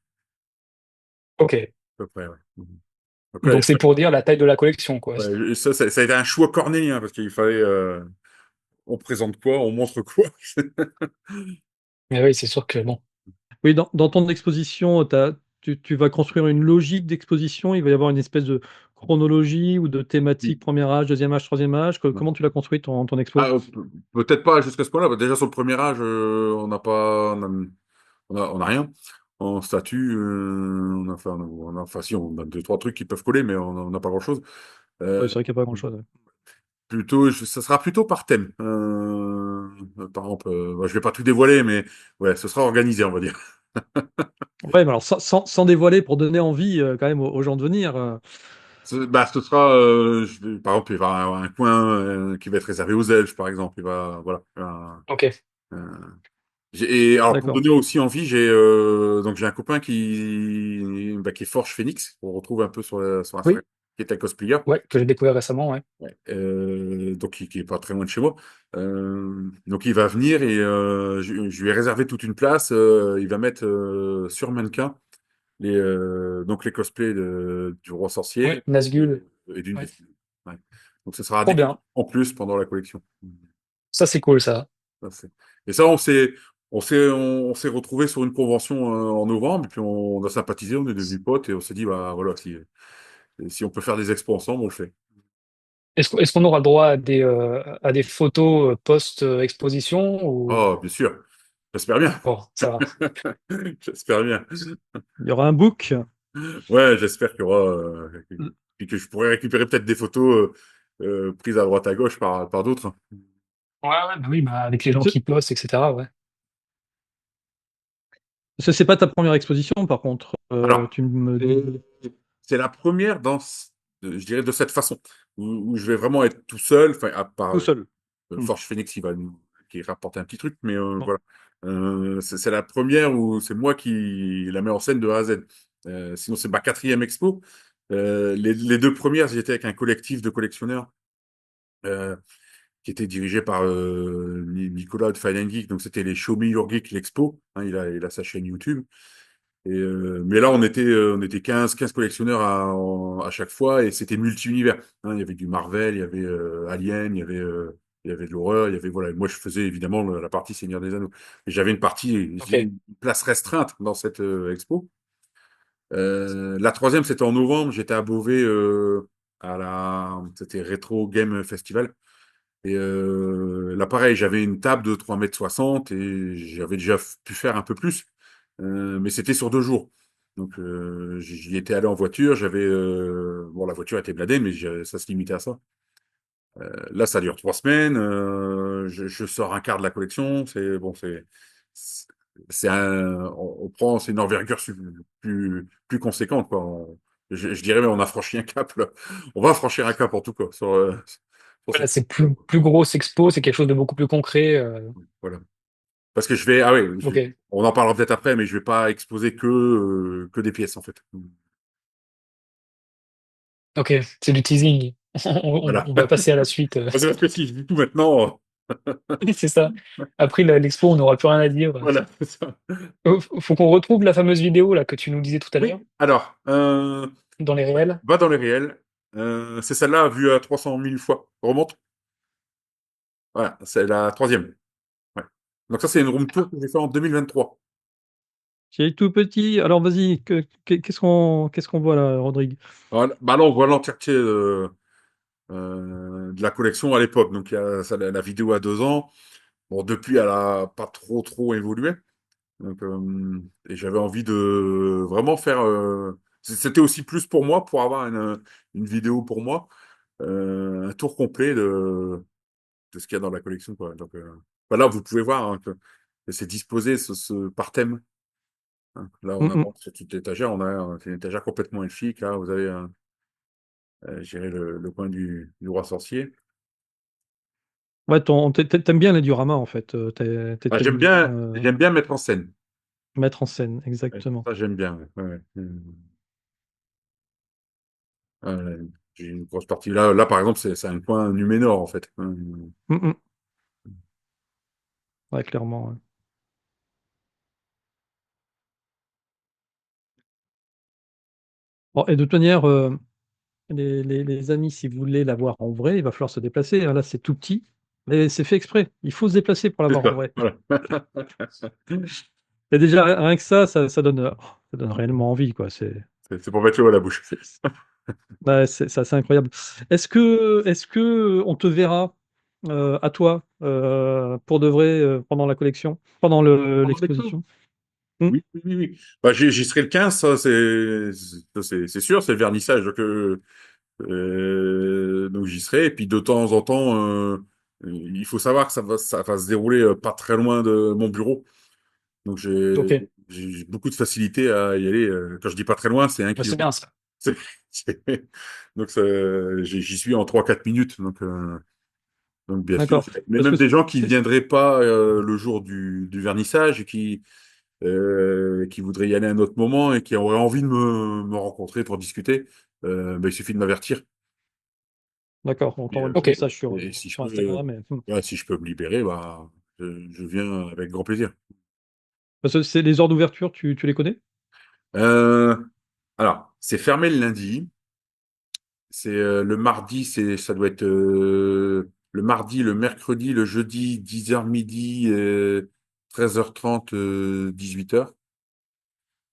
À Ok. peu près, ouais. Mhm. Donc, Donc c'est pour dire la taille de la collection, quoi. ouais, ça a été un choix cornélien parce qu'il fallait, on présente quoi, on montre quoi. Mais oui, c'est sûr que bon. Oui, dans ton exposition, tu vas construire une logique d'exposition, il va y avoir une espèce de chronologie ou de thématique, premier âge, deuxième âge, troisième âge. Comment tu l'as construit ton Ah, expo? peut-être pas jusqu'à ce point-là. Bah, déjà sur le premier âge, on n'a pas, on a rien. En statut, enfin, si, on a deux, trois trucs qui peuvent coller, mais on n'a pas grand-chose. Oui, Euh, c'est vrai qu'il n'y a pas grand-chose. Ouais. Plutôt, ça sera plutôt par thème. Par exemple, bah, je vais pas tout dévoiler, mais ouais, ce sera organisé, on va dire. Ouais, mais alors sans dévoiler pour donner envie, quand même aux gens de venir, Bah, ce sera, par exemple, il va y avoir un coin qui va être réservé aux elfes, par exemple. Voilà. Ok. Un- et alors, pour d'accord. donner aussi envie, donc j'ai un copain qui est Forge Phoenix, qu'on retrouve un peu sur la Oui, forêt, qui est un cosplayer. ouais, que j'ai découvert récemment, ouais. Ouais. Donc qui est pas très loin de chez moi. Donc il va venir et je lui ai réservé toute une place. Il va mettre sur mannequin donc les cosplays du roi sorcier Ouais, Nazgûl. et d'une des Ouais. filles. Ouais. Donc ce sera à Trop découvrir bien. en plus pendant la collection. Ça, c'est cool, ça. Ça, et ça, on s'est retrouvé sur une convention en novembre, et puis on a sympathisé, on est devenus potes, et on s'est dit, bah voilà, si on peut faire des expos ensemble, on le fait. Est-ce qu'on aura le droit à des photos post-exposition ou... Oh, bien sûr. J'espère bien. Bon, ça va. J'espère bien. Il y aura un book. Ouais, j'espère qu'il y aura, puis que je pourrai récupérer peut-être des photos prises à droite à gauche par d'autres. Ouais, ouais, bah oui, bah avec les gens Ce qui postent, etc. Ouais. c'est pas ta première exposition, par contre, Alors, tu me dis c'est la première je dirais de cette façon, où je vais vraiment être tout seul, enfin, à part tout seul. Mmh. Forge Phoenix qui rapporte un petit truc, mais Bon. voilà. C'est la première où c'est moi qui la mets en scène de A à Z. Sinon, c'est ma quatrième expo. Les deux premières, j'étais avec un collectif de collectionneurs euh, qui était dirigé par Nicolas de Fine Geek. Donc, c'était les Show Me Your Geek, l'expo. Hein, il a sa chaîne YouTube. Mais là, on était 15 collectionneurs à chaque fois et c'était multi-univers. Hein, il y avait du Marvel, il y avait Alien, il y avait de l'horreur, il y avait voilà. Moi, je faisais évidemment la partie Seigneur des Anneaux. Et j'avais une partie, je Ok. dirais, une place restreinte dans cette expo. La troisième, c'était en novembre. J'étais à Beauvais c'était Retro Game Festival. Et là, pareil, j'avais une table de 3,60 m et j'avais déjà pu faire un peu plus. Mais c'était sur 2 jours. Donc, j'y étais allé en voiture. Bon, la voiture était blindée, mais ça se limitait à ça. Là, ça dure 3 semaines. Je sors un quart de la collection. C'est c'est une envergure plus conséquente, quoi. Je dirais, mais on a franchi un cap, là. On va franchir un cap, en tout cas, sur Voilà, cette. c'est plus grosse expo, c'est quelque chose de beaucoup plus concret. Voilà. Parce que ah oui, Ok. on en parlera peut-être après, mais je vais pas exposer que des pièces, en fait. Ok, c'est du teasing. Voilà. On va passer à la suite. C'est parce que si je dis tout maintenant, Oui, c'est ça. Après l'expo, on n'aura plus rien à dire. voilà, c'est ça. Faut qu'on retrouve la fameuse vidéo là que tu nous disais tout à l'heure Oui, alors, dans les réels. va dans les réels. C'est celle-là vue à 300 000 fois. Remonte. Voilà, c'est la troisième. Ouais. Donc ça, c'est une room tour que j'ai fait en 2023. J'ai tout petit. Alors vas-y, qu'est-ce qu'on voit là, Rodrigue? Voilà. Bah là, on voit l'entièreté de la collection à l'époque. Donc, il y a la vidéo à 2 ans. Bon, depuis, elle a pas trop évolué. Donc, et j'avais envie de vraiment faire. C'était aussi plus pour moi, pour avoir une vidéo pour moi, un tour complet de ce qu'il y a dans la collection, quoi. Donc, bah là, vous pouvez voir hein, que c'est disposé par thème. Hein. Là, on Mm, mm. avance sur toute l'étagère. On a c'est une étagère complètement elfique. Là, vous avez, je dirais, le coin du roi sorcier. Ouais, t'aimes bien les dioramas en fait. Ah, T'aimes bien j'aime bien mettre en scène. mettre en scène, Ouais, exactement. ça, j'aime bien. Ouais, ouais. J'ai une grosse partie. Là, par exemple, c'est un coin Numénor, en fait. Mm, mm. Ouais, clairement. Ouais. Bon, et de toute manière, les amis, si vous voulez la voir en vrai, il va falloir se déplacer, hein. Là, c'est tout petit, mais c'est fait exprès. Il faut se déplacer pour la C'est voir en ça. vrai. Voilà. Et déjà, rien que ça donne réellement envie, quoi. C'est pour mettre l'eau à la bouche. C'est- ouais, c'est assez incroyable. Est-ce que on te verra à toi pour de vrai pendant la collection, pendant Pendant l'expo? l'exposition? Hmm. Oui, oui, oui, oui. Bah, j'y serai le 15, ça, c'est sûr, c'est le vernissage. Donc j'y serai. Et puis de temps en temps, il faut savoir que ça va se dérouler pas très loin de mon bureau. Donc Ok, j'ai beaucoup de facilité à y aller. Quand je dis pas très loin, c'est un bah, c'est kilomètre. bien ça. C'est- c'est- Donc j'y suis en 3 4 minutes. Donc bien sûr. D'accord. Mais Parce même que des gens qui viendraient pas le jour du vernissage et qui voudraient y aller à un autre moment et qui auraient envie de me rencontrer pour discuter, ben, il suffit de m'avertir. d'accord, on Et, t'envoie un petit Ok, message et si je sur peux, Instagram. ouais, si je peux me libérer, bah, je viens avec grand plaisir. Parce que c'est les heures d'ouverture, tu les connais? Euh, alors, c'est fermé le lundi. C'est le mardi, ça doit être le mardi, le mercredi, le jeudi, 10h midi, 13h30, 18h.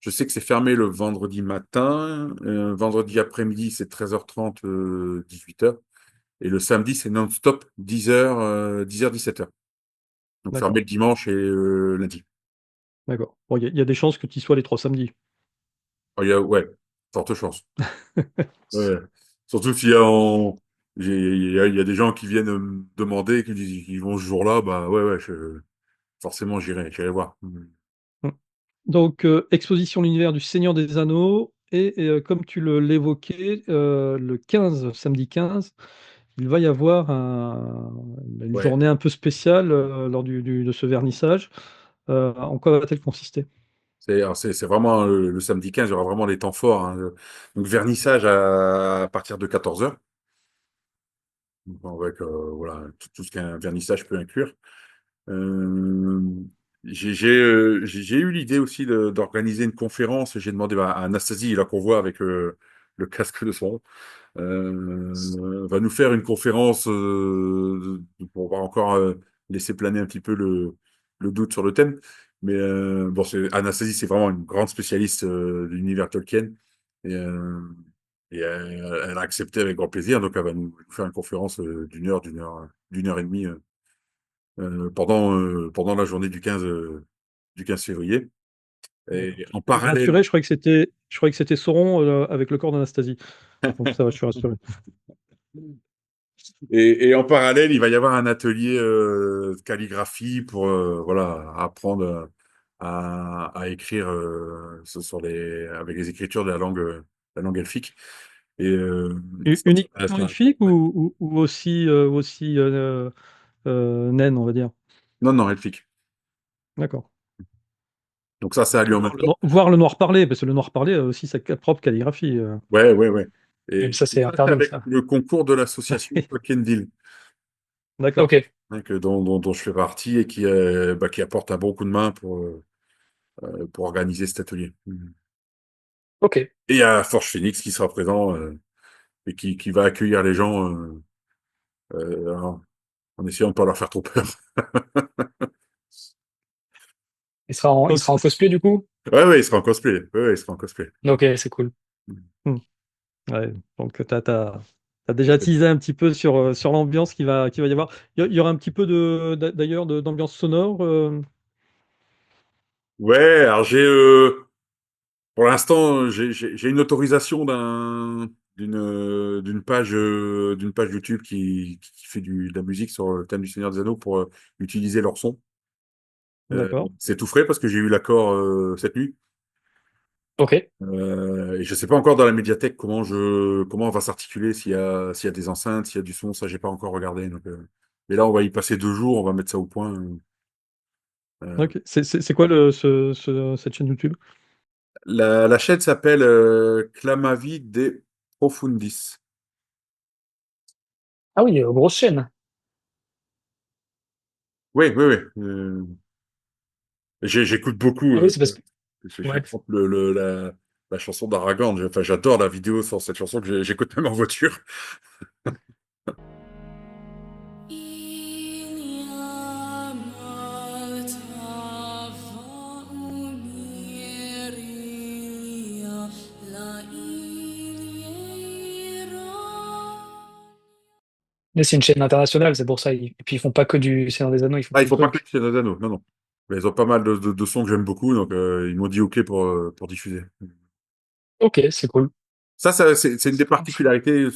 Je sais que c'est fermé le vendredi matin. Vendredi après-midi, c'est 13h30, 18h. Et le samedi, c'est non-stop, 10h, 10h, 17h. Donc fermé D'accord, le dimanche et lundi. d'accord. Bon, il y a des chances que tu y sois les 3 samedis. Oh, ouais, forte chance. Ouais. Surtout s'il y a, en- il y a des gens qui viennent me demander, qui disent qu'ils vont ce jour-là, bah ouais, ouais, forcément j'irai voir. Mm. Donc, exposition l'univers du Seigneur des Anneaux, et comme tu l'évoquais, le 15, samedi 15, il va y avoir une Ouais. journée un peu spéciale lors de ce vernissage. En quoi va-t-elle consister? Alors, c'est vraiment le samedi 15, il y aura vraiment les temps forts, hein. Donc vernissage à partir de 14h. Avec voilà, tout ce qu'un vernissage peut inclure. Euh, j'ai eu l'idée aussi d'organiser une conférence. J'ai demandé à Anastasie, là qu'on voit avec le casque de son, va nous faire une conférence pour pas encore laisser planer un petit peu le doute sur le thème. Mais bon, Anastasie, c'est vraiment une grande spécialiste de l'univers Tolkien. Et, euh, elle a accepté avec grand plaisir. Donc, elle va nous faire une conférence d'une heure et demie pendant la journée du 15 février. D'accord. Et en J'étais parallèle, rassuré, je croyais que c'était Sauron avec le corps d'Anastasie. Donc ça va, je suis rassuré. et en parallèle, il va y avoir un atelier de calligraphie pour voilà, apprendre à écrire avec les écritures de la langue elfique. Et ça Uniquement reste elfique ou aussi naine, on va dire. non, non, elfique. D'accord. Donc ça a lieu en même temps. Voir le noir parler, parce que le noir parler a aussi sa propre calligraphie. Ouais, ouais, ouais. même Et ça c'est ça, c'est interdit avec ça. le concours de l'association Tolkien Deal, D'accord. Ok, hein, dont je fais partie et qui apporte un bon coup de main pour organiser cet atelier. ok. Et il y a Forge Phoenix qui sera présent et qui va accueillir les gens en essayant de ne pas leur faire trop peur. Il Donc, sera en cosplay du coup? Ouais, ouais, il sera en cosplay. Ouais, ouais, il sera en cosplay. Ok, c'est cool. hmm, ouais, donc t'as déjà teasé un petit peu sur l'ambiance qui va y avoir. Il y aura un petit peu d'ailleurs d'ambiance sonore. Ouais, alors pour l'instant, j'ai une autorisation d'une page YouTube qui fait de la musique sur le thème du Seigneur des Anneaux pour utiliser leur son. D'accord. C'est tout frais parce que j'ai eu l'accord cette nuit. Ok. Et je sais pas encore dans la médiathèque comment on va s'articuler s'il y a des enceintes, s'il y a du son, ça j'ai pas encore regardé. Donc, mais là, on va y passer 2 jours, on va mettre ça au point. Euh, Ok. C'est quoi cette chaîne YouTube? la chaîne s'appelle Clamavi de Profundis. Ah oui, grosse chaîne. Oui, oui, oui. J'écoute beaucoup. Ah oui, c'est parce que. Je Ouais. prends la chanson d'Aragorn. Enfin, j'adore la vidéo sur cette chanson que j'écoute même en voiture. Mais c'est une chaîne internationale, c'est pour ça. Et puis ils font pas que du Seigneur des Anneaux, ils font Ah, il plein de faut pas que trucs. tu aies d'anneaux. Non, non. Mais ils ont pas mal de sons que j'aime beaucoup, donc ils m'ont dit OK pour diffuser. Ok, c'est cool. C'est une des particularités,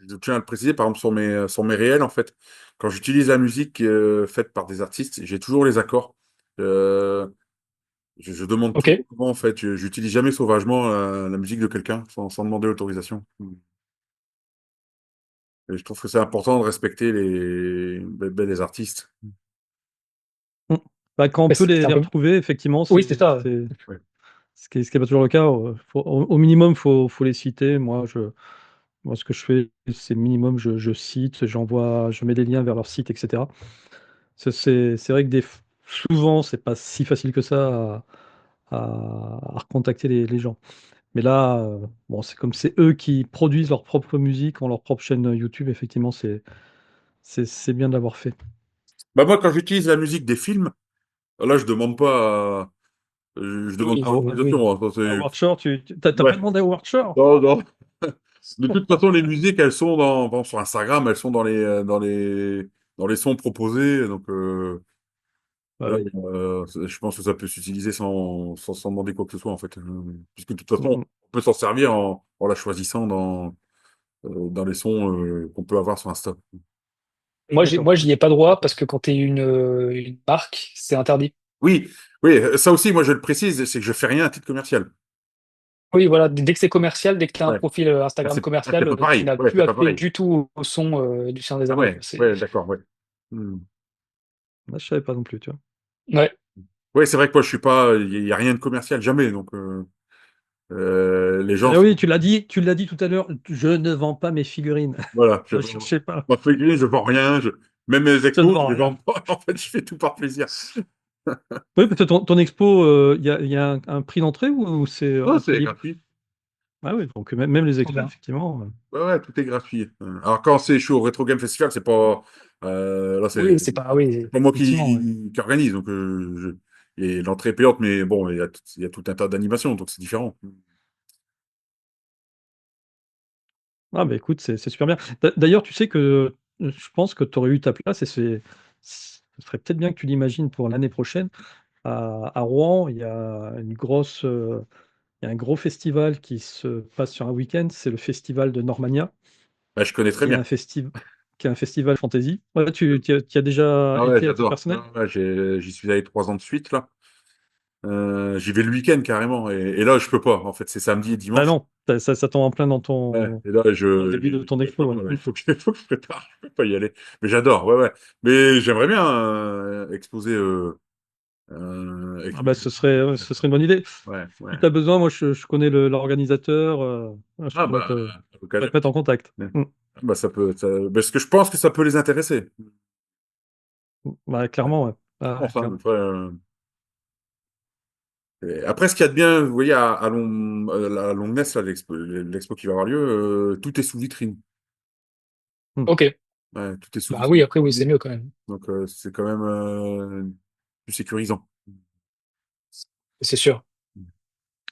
je tiens à le préciser, par exemple sur mes réels, en fait. Quand j'utilise la musique faite par des artistes, j'ai toujours les accords. Euh, je demande Ok. toujours comment, en fait. J'utilise jamais sauvagement la musique de quelqu'un sans demander l'autorisation. Et je trouve que c'est important de respecter les artistes. Mm. Bah, quand on Mais peut c'est un les peu. retrouver, effectivement, Oui, c'est ça. c'est Ouais. ce qui est pas toujours le cas. Au minimum, faut les citer. Moi, ce que je fais, c'est minimum, je cite, je mets des liens vers leur site, etc. C'est vrai que souvent, c'est pas si facile que ça à recontacter les gens. Mais là, bon, c'est comme c'est eux qui produisent leur propre musique, ont leur propre chaîne YouTube, effectivement, c'est bien de l'avoir fait. Bah moi, quand j'utilise la musique des films, là, je demande Oui, pas oui. l'autorisation, hein. Ça, Howard Shore, t'as Ouais. pas demandé à Howard Shore? Non, non. De toute façon, les musiques, elles sont par exemple, sur Instagram, elles sont dans les sons proposés. Donc Bah là, oui. je pense que ça peut s'utiliser sans demander quoi que ce soit, en fait. Puisque de toute façon, Mm, on peut s'en servir en la choisissant dans les sons qu'on peut avoir sur Insta. d'accord. Moi, j'y ai pas droit parce que quand tu es une marque, c'est interdit. Oui, oui, ça aussi, moi je le précise, c'est que je fais rien à titre commercial. Oui, voilà, dès que c'est commercial, dès que tu as un Ouais. profil Ah, Instagram c'est commercial, pas tu pareil. n'as Ouais, plus c'est pas accès pareil. du tout au son du Seigneur des Ah Anneaux, ouais, quoi. C'est. ouais, d'accord, ouais. Hmm. Là, je savais pas non plus, tu vois. Ouais. Ouais, c'est vrai que moi je suis pas, il y a rien de commercial jamais, donc les gens, Ah oui, tu l'as dit tout à l'heure, je ne vends pas mes figurines. voilà, Ne cherchez pas, ma figurine, je vends rien, même mes je ne expos, je vends les vends rien. pas. En fait, je fais tout par plaisir. Oui, parce que ton expo, il y a un prix d'entrée ou c'est Non, entrée c'est libre? gratuit. Ah oui, donc même les Trop expos, bien. effectivement. Ouais, ouais, tout est gratuit. Alors quand je suis au Retro Game Festival, c'est pas, là Oui, c'est pas. Oui, c'est pas moi effectivement. Ouais. qui organise, donc et l'entrée est payante, mais bon, il y a tout un tas d'animations, donc c'est différent. Ah bah écoute, c'est super bien. D'ailleurs, tu sais que je pense que tu aurais eu ta place et ce serait peut-être bien que tu l'imagines pour l'année prochaine. À Rouen, il y a un gros festival qui se passe sur un week-end, c'est le festival de Normania, Bah, je connais très qui est bien. qui est un festival fantasy. Ouais, tu y as déjà Ah ouais, été à titre j'adore. personnel? Ah ouais, j'y suis allé 3 ans de suite, là. J'y vais le week-end carrément. Et là, je peux pas. En fait, c'est samedi et Bah dimanche. non, ça tombe en plein Ouais. Et là, dans le début de ton expo. Ouais. il faut que je prépare. Je peux pas y aller. Mais j'adore. Ouais, ouais. Mais j'aimerais bien exposer. Ah bah, exposer. ce serait une bonne idée. Ouais, Si ouais. tu as besoin, moi je connais l'organisateur, je Ah pourrais bah, à pourrais l'occasion. te mettre en contact. Ouais. Bah, parce que je pense que ça peut les intéresser. Bah, Ouais. clairement, ouais. Je Ah, pense, hein. clairement. Après, après, ce qu'il y a de bien, vous voyez, à Longness, là, l'expo qui va avoir lieu, tout est sous vitrine. Hmm. Ok. Ouais, tout est sous Bah oui, vitrine. après, oui, c'est mieux quand même. Donc, c'est quand même plus sécurisant. C'est sûr.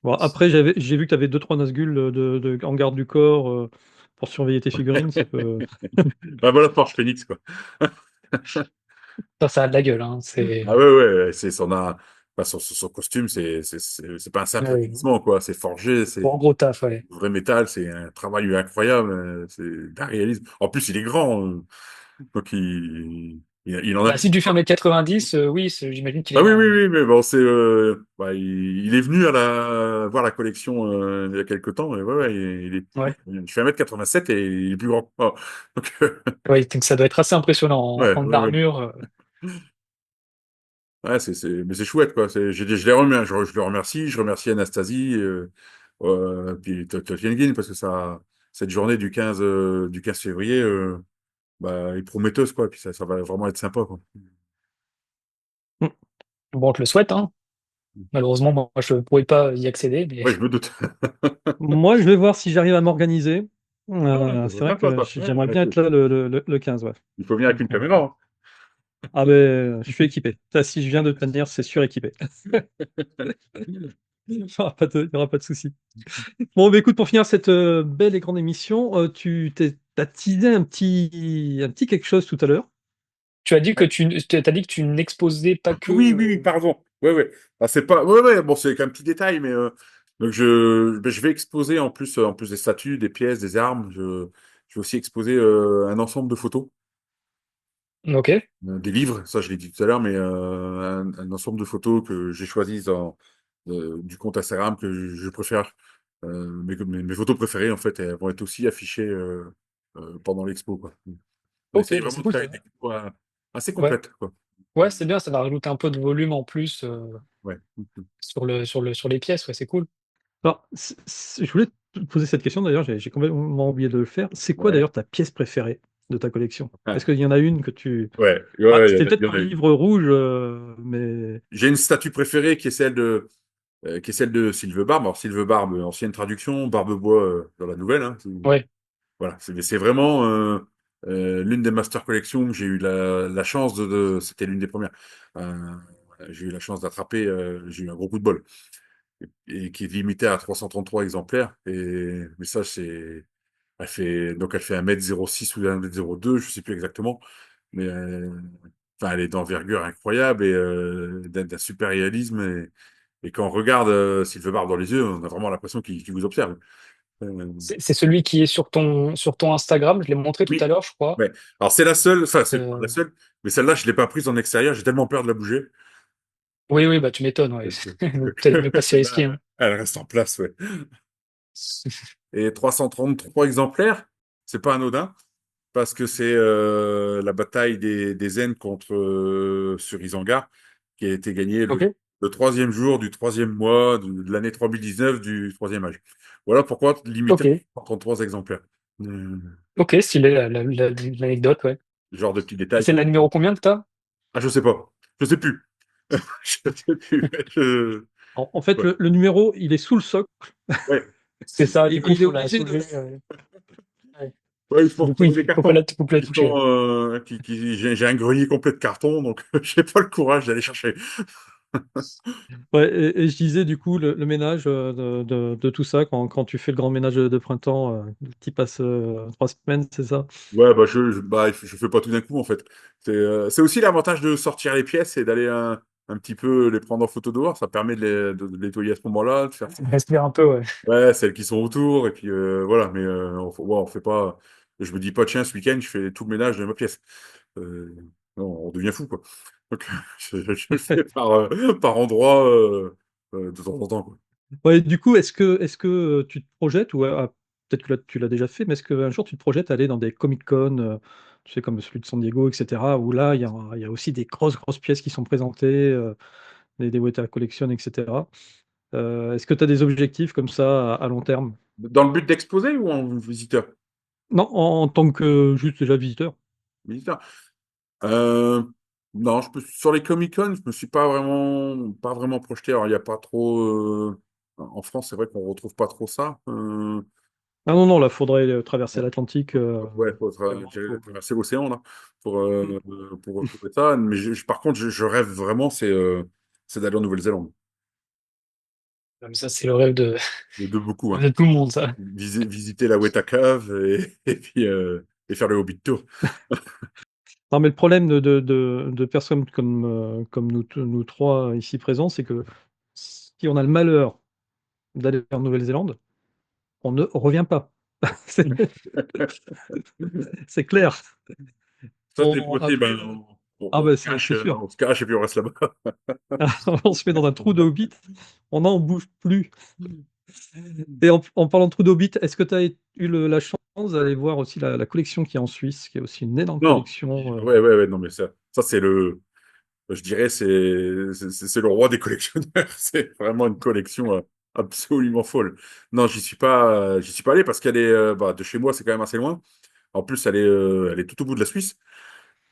Bon, après, j'ai vu que tu avais deux trois Nazgûl en garde du corps pour surveiller tes figurines. Ça peut. Bah voilà, Forge Phoenix, quoi. Ça a de la gueule, hein. C'est. Ah ouais, ouais, son costume, c'est pas un Ouais, simple oui. vêtement, quoi. C'est forgé, c'est Bon, gros taf, ouais. du vrai métal, c'est un travail incroyable, c'est d'un réalisme. En plus, il est grand, donc Il en a Bah, fait. si tu fais 1,90 m, oui, j'imagine qu'il est Ah oui, oui, grand, ouais. oui, mais bon, il est venu voir la collection il y a quelque temps. Et ouais, ouais, Ouais, je fais 1,87 m et il est plus grand que moi. Donc, ouais, donc ça doit être assez impressionnant ouais, en ouais, ouais. armure. Ouais, mais c'est chouette, quoi. Je les remercie, je le remercie, je remercie Anastasie, puis Tolkien, parce que cette journée du 15 février, est prometteuse, quoi. Puis ça va vraiment être sympa, quoi. Mm. Bon, on te le souhaite, hein. Malheureusement, moi, je ne pourrais pas y accéder, mais Ouais, je me doute. Moi, je vais voir si j'arrive à m'organiser. Ah ouais, ça C'est va vrai bien, toi, que toi. Ouais, j'aimerais ouais, bien être là le 15, ouais. il faut venir avec Donc, une caméra, hein. ah ben, je suis équipé. Ça, si je viens de tenir, c'est suréquipé. Il n'y aura pas il y aura pas de souci. Bon, bah, écoute, pour finir cette belle et grande émission, t'as teasé un petit quelque chose tout à l'heure. tu as dit que t'as dit que tu n'exposais pas que. Oui, oui, oui, pardon. Ouais, ouais. Ah, c'est pas. Ouais, ouais, bon, c'est qu'un petit détail, mais donc je vais exposer en plus des statues, des pièces, des armes. Je vais aussi exposer un ensemble de photos, Ok, des livres, ça je l'ai dit tout à l'heure, mais un ensemble de photos que j'ai choisies du compte Instagram que je préfère. Mes photos préférées, en fait, elles vont être aussi affichées pendant l'expo, quoi. On ok, essaye bah vraiment c'est de cool faire ça. une expo assez Ouais, complète, quoi. ouais, c'est bien, ça va rajouter un peu de volume en plus Ouais. sur les pièces, ouais, c'est cool. Alors, je voulais te poser cette question d'ailleurs, j'ai complètement oublié de le faire. C'est quoi Ouais. d'ailleurs ta pièce préférée de ta collection? Est-ce Ah, qu'il y en a une que tu... ouais, ouais, Ah, ouais, c'était il peut-être y en ton a une. livre rouge, mais... J'ai une statue préférée qui est celle de Sylve Barbe. Alors, Sylve Barbe, ancienne traduction, Barbe-Bois dans la nouvelle, hein. Ouais, Voilà, c'est vraiment l'une des master collections que j'ai eu la chance c'était l'une des premières. Euh, j'ai eu la chance d'attraper, j'ai eu un gros coup de bol. Et qui est limitée à 333 exemplaires. Mais ça, elle fait 1,06 m ou 1,02 m, je sais plus exactement. Mais enfin, elle est d'envergure incroyable et d'un super réalisme. Et quand on regarde Sylve Barbe dans les yeux, on a vraiment l'impression qu'il vous observe. Euh, c'est celui qui est sur ton Instagram, je l'ai montré tout à oui, l'heure, je crois. ouais. Alors c'est la seule, enfin c'est pas Euh, la seule, mais celle-là, je l'ai pas prise en extérieur, j'ai tellement peur de la bouger. oui, oui, bah tu m'étonnes, ouais. Peut-être mieux pas s'y risquer, Celle-là, hein. elle reste en place, ouais. Et 333 exemplaires, c'est pas anodin, parce que c'est la bataille des Zen contre sur Isengard, qui a été gagnée Ok, le troisième jour du troisième mois de l'année 3019 du troisième âge. Voilà pourquoi limité ok, à 33 exemplaires. Euh, ok, stylé l'anecdote, ouais. Genre de petits Et détails. c'est la numéro combien que t'as? Ah, je sais pas. Je sais plus. Je sais plus. En fait, Ouais. le numéro, il est sous le socle. Ouais. C'est ça, du coup, Il est faut la obligé de... soulever. Ouais. Ouais, il faut Du coup, retirer il les faut pas cartons. faut pas la Qui toucher. sont, j'ai un grenier complet de cartons, donc j'ai pas le courage d'aller chercher. Ouais, et je disais du coup le ménage de tout ça, quand tu fais le grand ménage de printemps, qui passe 3 semaines, c'est ça? Ouais, je fais pas tout d'un coup, en fait. C'est aussi l'avantage de sortir les pièces et d'aller un petit peu les prendre en photo dehors. Ça permet de les nettoyer à ce moment-là, de faire Respire un peu, ouais. ouais, celles qui sont autour, et puis voilà. Mais on fait pas. Je me dis pas, tiens, ce week-end, je fais tout le ménage de ma pièce. Euh, non, on devient fou, quoi. Donc, je le fais par endroit de temps en temps, quoi. Ouais, du coup, est-ce que tu te projettes, ou peut-être que tu l'as déjà fait, mais est-ce qu'un jour tu te projettes à aller dans des Comic-Con, tu sais, comme celui de San Diego, etc., où là, il y a aussi des grosses pièces qui sont présentées, des Weta Collection, etc. Est-ce que tu as des objectifs comme ça à long terme? Dans le but d'exposer ou en visiteur? Non, en tant que juste déjà visiteur. Visiteur. Euh, non, sur les Comic-Con, je me suis pas vraiment projeté. Alors, il n'y a pas trop. En France, c'est vrai qu'on retrouve pas trop ça. Ah non, non, là, faudrait traverser l'Atlantique. Ouais, faut Vraiment, traverser l'océan là pour retrouver ça. Mais par contre, je rêve vraiment, c'est d'aller en Nouvelle-Zélande. Comme ça, c'est le rêve De beaucoup, hein. de tout le monde, ça. Visiter la Weta Cave et puis et faire le Hobbit Tour. Non, mais le problème de personnes comme nous trois ici présents, c'est que si on a le malheur d'aller en Nouvelle-Zélande, on ne revient pas. C'est c'est clair. Ça, c'est Bon, possible, après, hein. Ah bah c'est sûr. on se cache et puis on reste là-bas. On se met dans un trou de Hobbit, on n'en bouge plus. Et en parlant de trou de Hobbit, est-ce que tu as eu la chance d'aller voir aussi la collection qui est en Suisse, qui est aussi une énorme Non. collection Ouais, non, mais ça c'est je dirais, c'est le roi des collectionneurs. C'est vraiment une collection absolument folle. Non, j'y suis pas allé parce qu'elle est, de chez moi, c'est quand même assez loin. En plus, elle est tout au bout de la Suisse.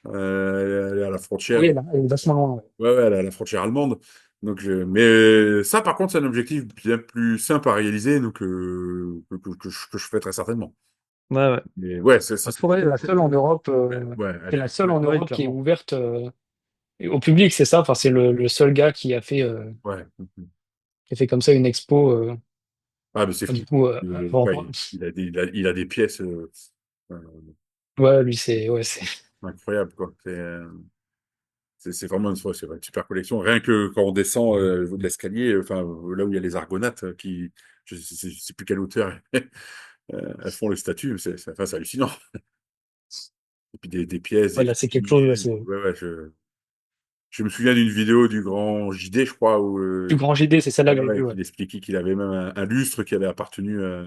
Elle est à la frontière. Oui, elle est vachement loin. Ouais. Ouais, elle est à la frontière allemande. Mais ça, par contre, c'est un objectif bien plus simple à réaliser, donc que je fais très certainement. Ouais, ouais. Mais ouais, Bah, il faudrait, C'est la seule en Europe, ouais, c'est la seule en ouais, Europe qui est clairement. ouverte au public, c'est ça. Enfin, c'est le seul gars ouais. qui a fait comme ça une expo, Ah, mais c'est du fou. coup, Ouais, il a des pièces euh, ouais, lui, c'est, ouais, c'est, incroyables, quoi. C'est vraiment c'est une super collection. Rien que quand on descend le haut de l'escalier, enfin, là où il y a les argonautes je sais plus quelle hauteur elles font les statues, enfin, c'est hallucinant. Et puis des pièces, des ouais, là, c'est quelque chose, fichiers. ouais, c'est Ouais, je me souviens d'une vidéo du grand JD, je crois, où plus grand JD, c'est celle-là que j'ai vu, ouais. il expliquait qu'il avait même un lustre qui avait appartenu à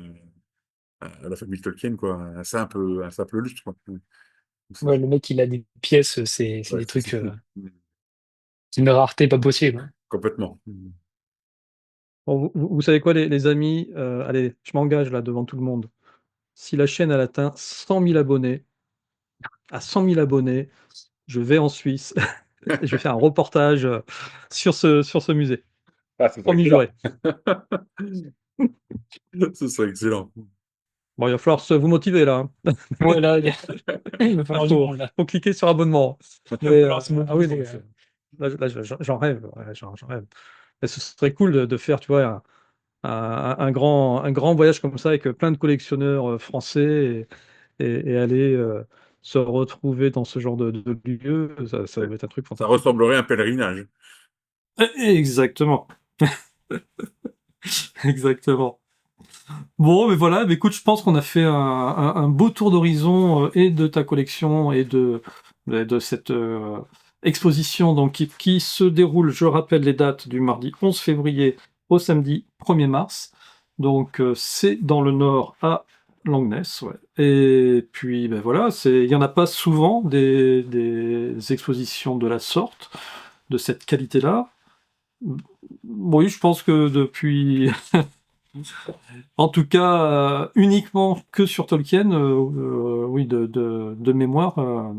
la famille Tolkien, quoi. Un simple lustre, quoi. C'est Ouais, le mec, il a des pièces, c'est ouais, des c'est trucs, fou. c'est une rareté pas possible, hein. Complètement. Bon, vous savez quoi, les amis, allez, je m'engage là devant tout le monde. Si la chaîne elle atteint 100 000 abonnés, à 100 000 abonnés, je vais en Suisse et je vais faire un reportage sur ce musée. Ah, ce serait Promis, excellent. juré. Ce serait excellent. Bon, il va falloir vous motiver là, hein. Ouais, là, il va Il falloir du faut, monde, là. faut cliquer sur abonnement. Il va Mais, falloir se ah oui, non, mobiliser. là, j'en rêve. Ouais, j'en rêve. Et ce serait cool de faire, tu vois, un grand voyage comme ça avec plein de collectionneurs français et aller se retrouver dans ce genre de lieu. Ça Ouais. va être un truc Ça fantastique. ressemblerait à un pèlerinage. Exactement. Exactement. Bon, mais voilà, mais écoute, je pense qu'on a fait un beau tour d'horizon et de ta collection et de cette exposition donc, qui se déroule, je rappelle les dates, du mardi 11 février au samedi 1er mars. Donc c'est dans le nord à Langness. Ouais. Et puis ben voilà, il n'y en a pas souvent des expositions de la sorte, de cette qualité-là. Oui, je pense que depuis en tout cas, uniquement que sur Tolkien, oui, de mémoire,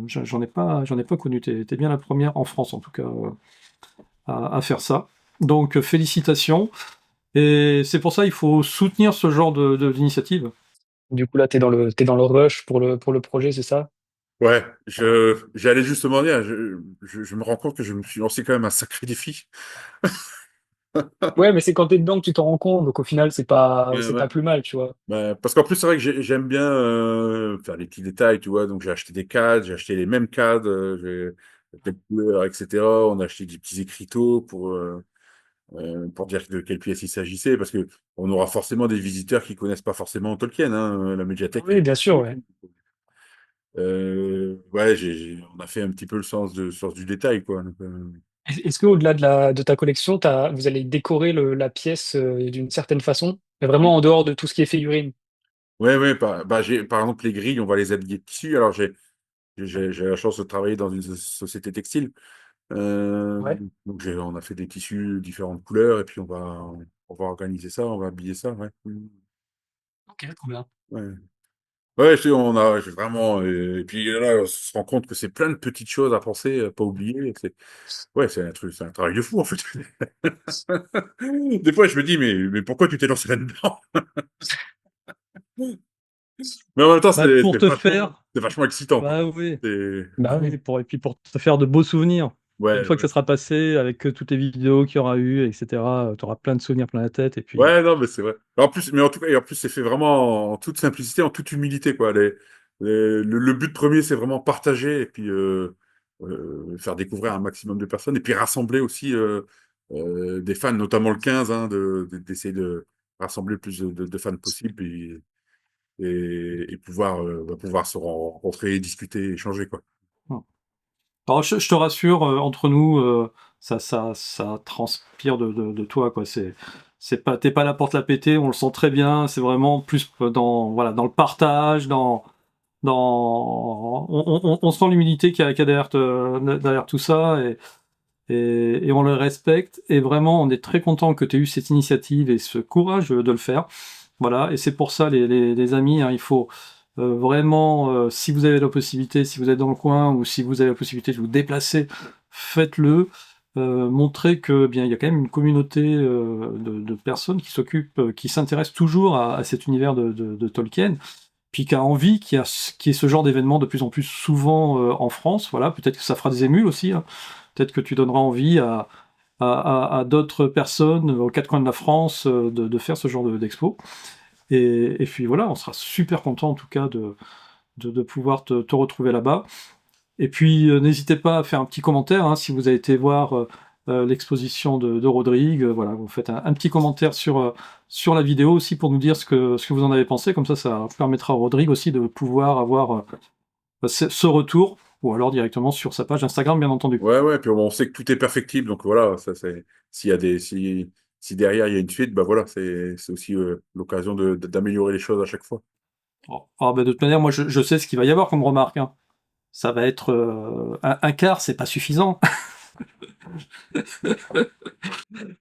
j'en ai pas connu. T'es bien la première en France, en tout cas, à faire ça. Donc, félicitations. Et c'est pour ça il faut soutenir ce genre d'initiative. Du coup, là, t'es dans le rush pour le projet, c'est ça? Ouais, j'allais justement dire, je me rends compte que je me suis lancé quand même un sacré défi. Ouais, mais c'est quand t'es dedans que tu t'en rends compte, donc au final, Ouais, c'est ouais. pas plus mal, tu vois. Parce qu'en plus, c'est vrai que j'aime bien faire les petits détails, tu vois. Donc, j'ai acheté des cadres, j'ai acheté les mêmes cadres, j'ai telle couleur, etc. On a acheté des petits écriteaux pour dire de quelle pièce il s'agissait, parce que on aura forcément des visiteurs qui connaissent pas forcément Tolkien, hein, la médiathèque. Oui, bien sûr, ouais. Ouais, on a fait un petit peu le sens du détail, quoi. Donc, Est-ce qu'au-delà de ta collection, vous allez décorer la pièce d'une certaine façon, mais vraiment en dehors de tout ce qui est figurine? ouais, par exemple, les grilles, on va les habiller de tissu. Alors, j'ai la chance de travailler dans une société textile. Euh, Ouais. donc, on a fait des tissus différentes couleurs et puis on va organiser ça, on va habiller ça, ouais. Ok, trop bien. Ouais. Ouais, j'ai vraiment, et puis là, on se rend compte que c'est plein de petites choses à penser, à pas oublier. Ouais, c'est un travail de fou, en fait. Des fois, je me dis, mais pourquoi tu t'es lancé là-dedans? Mais en même temps, Bah, pour te faire, c'est vachement excitant, quoi. bah oui, C'est, Bah oui, oui. et puis pour te faire de beaux souvenirs. Une ouais, fois que ça sera passé, avec toutes les vidéos qu'il y aura eu, etc., tu auras plein de souvenirs plein la tête. Et puis, ouais, non, mais c'est vrai. En plus, mais en tout cas, et en plus, c'est fait vraiment en toute simplicité, en toute humilité, quoi. Le but premier, c'est vraiment partager et puis faire découvrir un maximum de personnes et puis rassembler aussi des fans, notamment le 15, hein, d'essayer de rassembler le plus de fans possible et pouvoir se rencontrer, discuter, échanger, quoi. Alors, je te rassure, entre nous, ça transpire de toi, quoi. C'est pas, t'es pas là pour te la péter, on le sent très bien. C'est vraiment plus dans, voilà, dans le partage, on sent l'humilité qu'il y a derrière tout ça, et on le respecte. Et vraiment, on est très content que tu aies eu cette initiative et ce courage de le faire. Voilà, et c'est pour ça, les amis, hein, il faut vraiment, si vous avez la possibilité, si vous êtes dans le coin, ou si vous avez la possibilité de vous déplacer, faites-le. Montrer que bien il y a quand même une communauté de personnes qui s'occupent, qui s'intéressent toujours à cet univers de Tolkien, puis qui a envie qu'il y ait ce genre d'événement de plus en plus souvent en France. Voilà, peut-être que ça fera des émules aussi, hein. Peut-être que tu donneras envie à d'autres personnes aux quatre coins de la France de faire ce genre d'expo. Et puis voilà, on sera super content en tout cas de pouvoir te retrouver là-bas. Et puis n'hésitez pas à faire un petit commentaire, hein, si vous avez été voir l'exposition de Rodrigue. Voilà, vous faites un petit commentaire sur la vidéo aussi pour nous dire ce que vous en avez pensé. Comme ça permettra à Rodrigue aussi de pouvoir avoir ce retour, ou alors directement sur sa page Instagram, bien entendu. Ouais, puis on sait que tout est perfectible, donc voilà, ça c'est si derrière il y a une suite, bah voilà, c'est aussi l'occasion d'améliorer les choses à chaque fois. Ah, bah, de toute manière, moi je sais ce qu'il va y avoir comme remarque, hein. Ça va être un quart, c'est pas suffisant.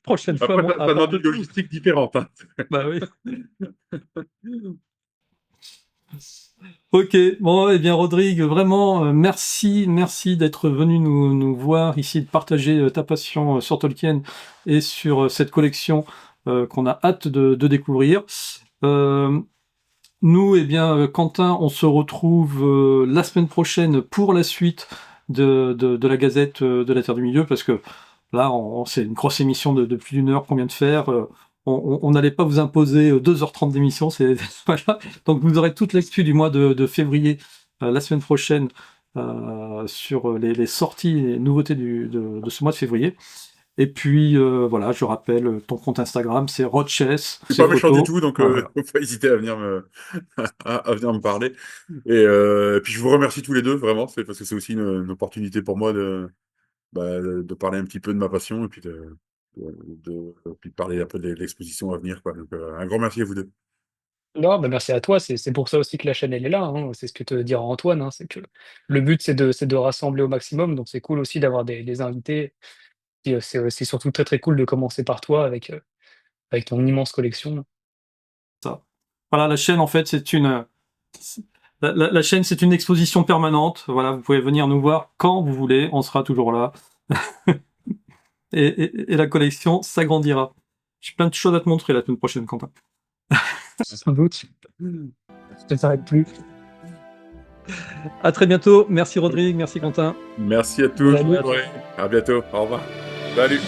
Prochaine fois, Après, moi, ça à part demande de une tout. logistique différente, hein. Bah oui. Ok, bon, eh bien Rodrigue, vraiment, merci d'être venu nous voir ici, de partager ta passion sur Tolkien et sur cette collection qu'on a hâte de découvrir. Nous, eh bien, Quentin, on se retrouve la semaine prochaine pour la suite de la Gazette de la Terre du Milieu, parce que là, c'est une grosse émission de plus d'une heure qu'on vient de faire. On n'allait pas vous imposer 2h30 d'émission, voilà. Donc vous aurez toute l'actu du mois de février la semaine prochaine sur les sorties et nouveautés de ce mois de février. Et puis voilà, je rappelle, ton compte Instagram, c'est Rodchess, Je suis c'est pas méchant du photos. tout, donc Voilà. faut pas hésiter à venir à venir me parler. Et puis je vous remercie tous les deux, vraiment, c'est parce que c'est aussi une opportunité pour moi de parler un petit peu de ma passion et puis puis de parler un peu de l'exposition à venir, quoi. Donc un grand merci à vous deux. Non, bah, merci à toi, c'est pour ça aussi que la chaîne elle est là, hein. C'est ce que te dira Antoine, hein, c'est que le but c'est de rassembler au maximum, donc c'est cool aussi d'avoir des invités. Puis, c'est surtout très, très cool de commencer par toi avec ton immense collection. Ça. Voilà, la chaîne, en fait, la chaîne, c'est une exposition permanente. Voilà, vous pouvez venir nous voir quand vous voulez, on sera toujours là. Et la collection s'agrandira. J'ai plein de choses à te montrer la semaine prochaine, Quentin. Sans doute. Je ne t'arrête plus. À très bientôt. Merci Rodrigue, merci Quentin. Merci à tous. Salut. Ouais, à bientôt. Au revoir. Salut.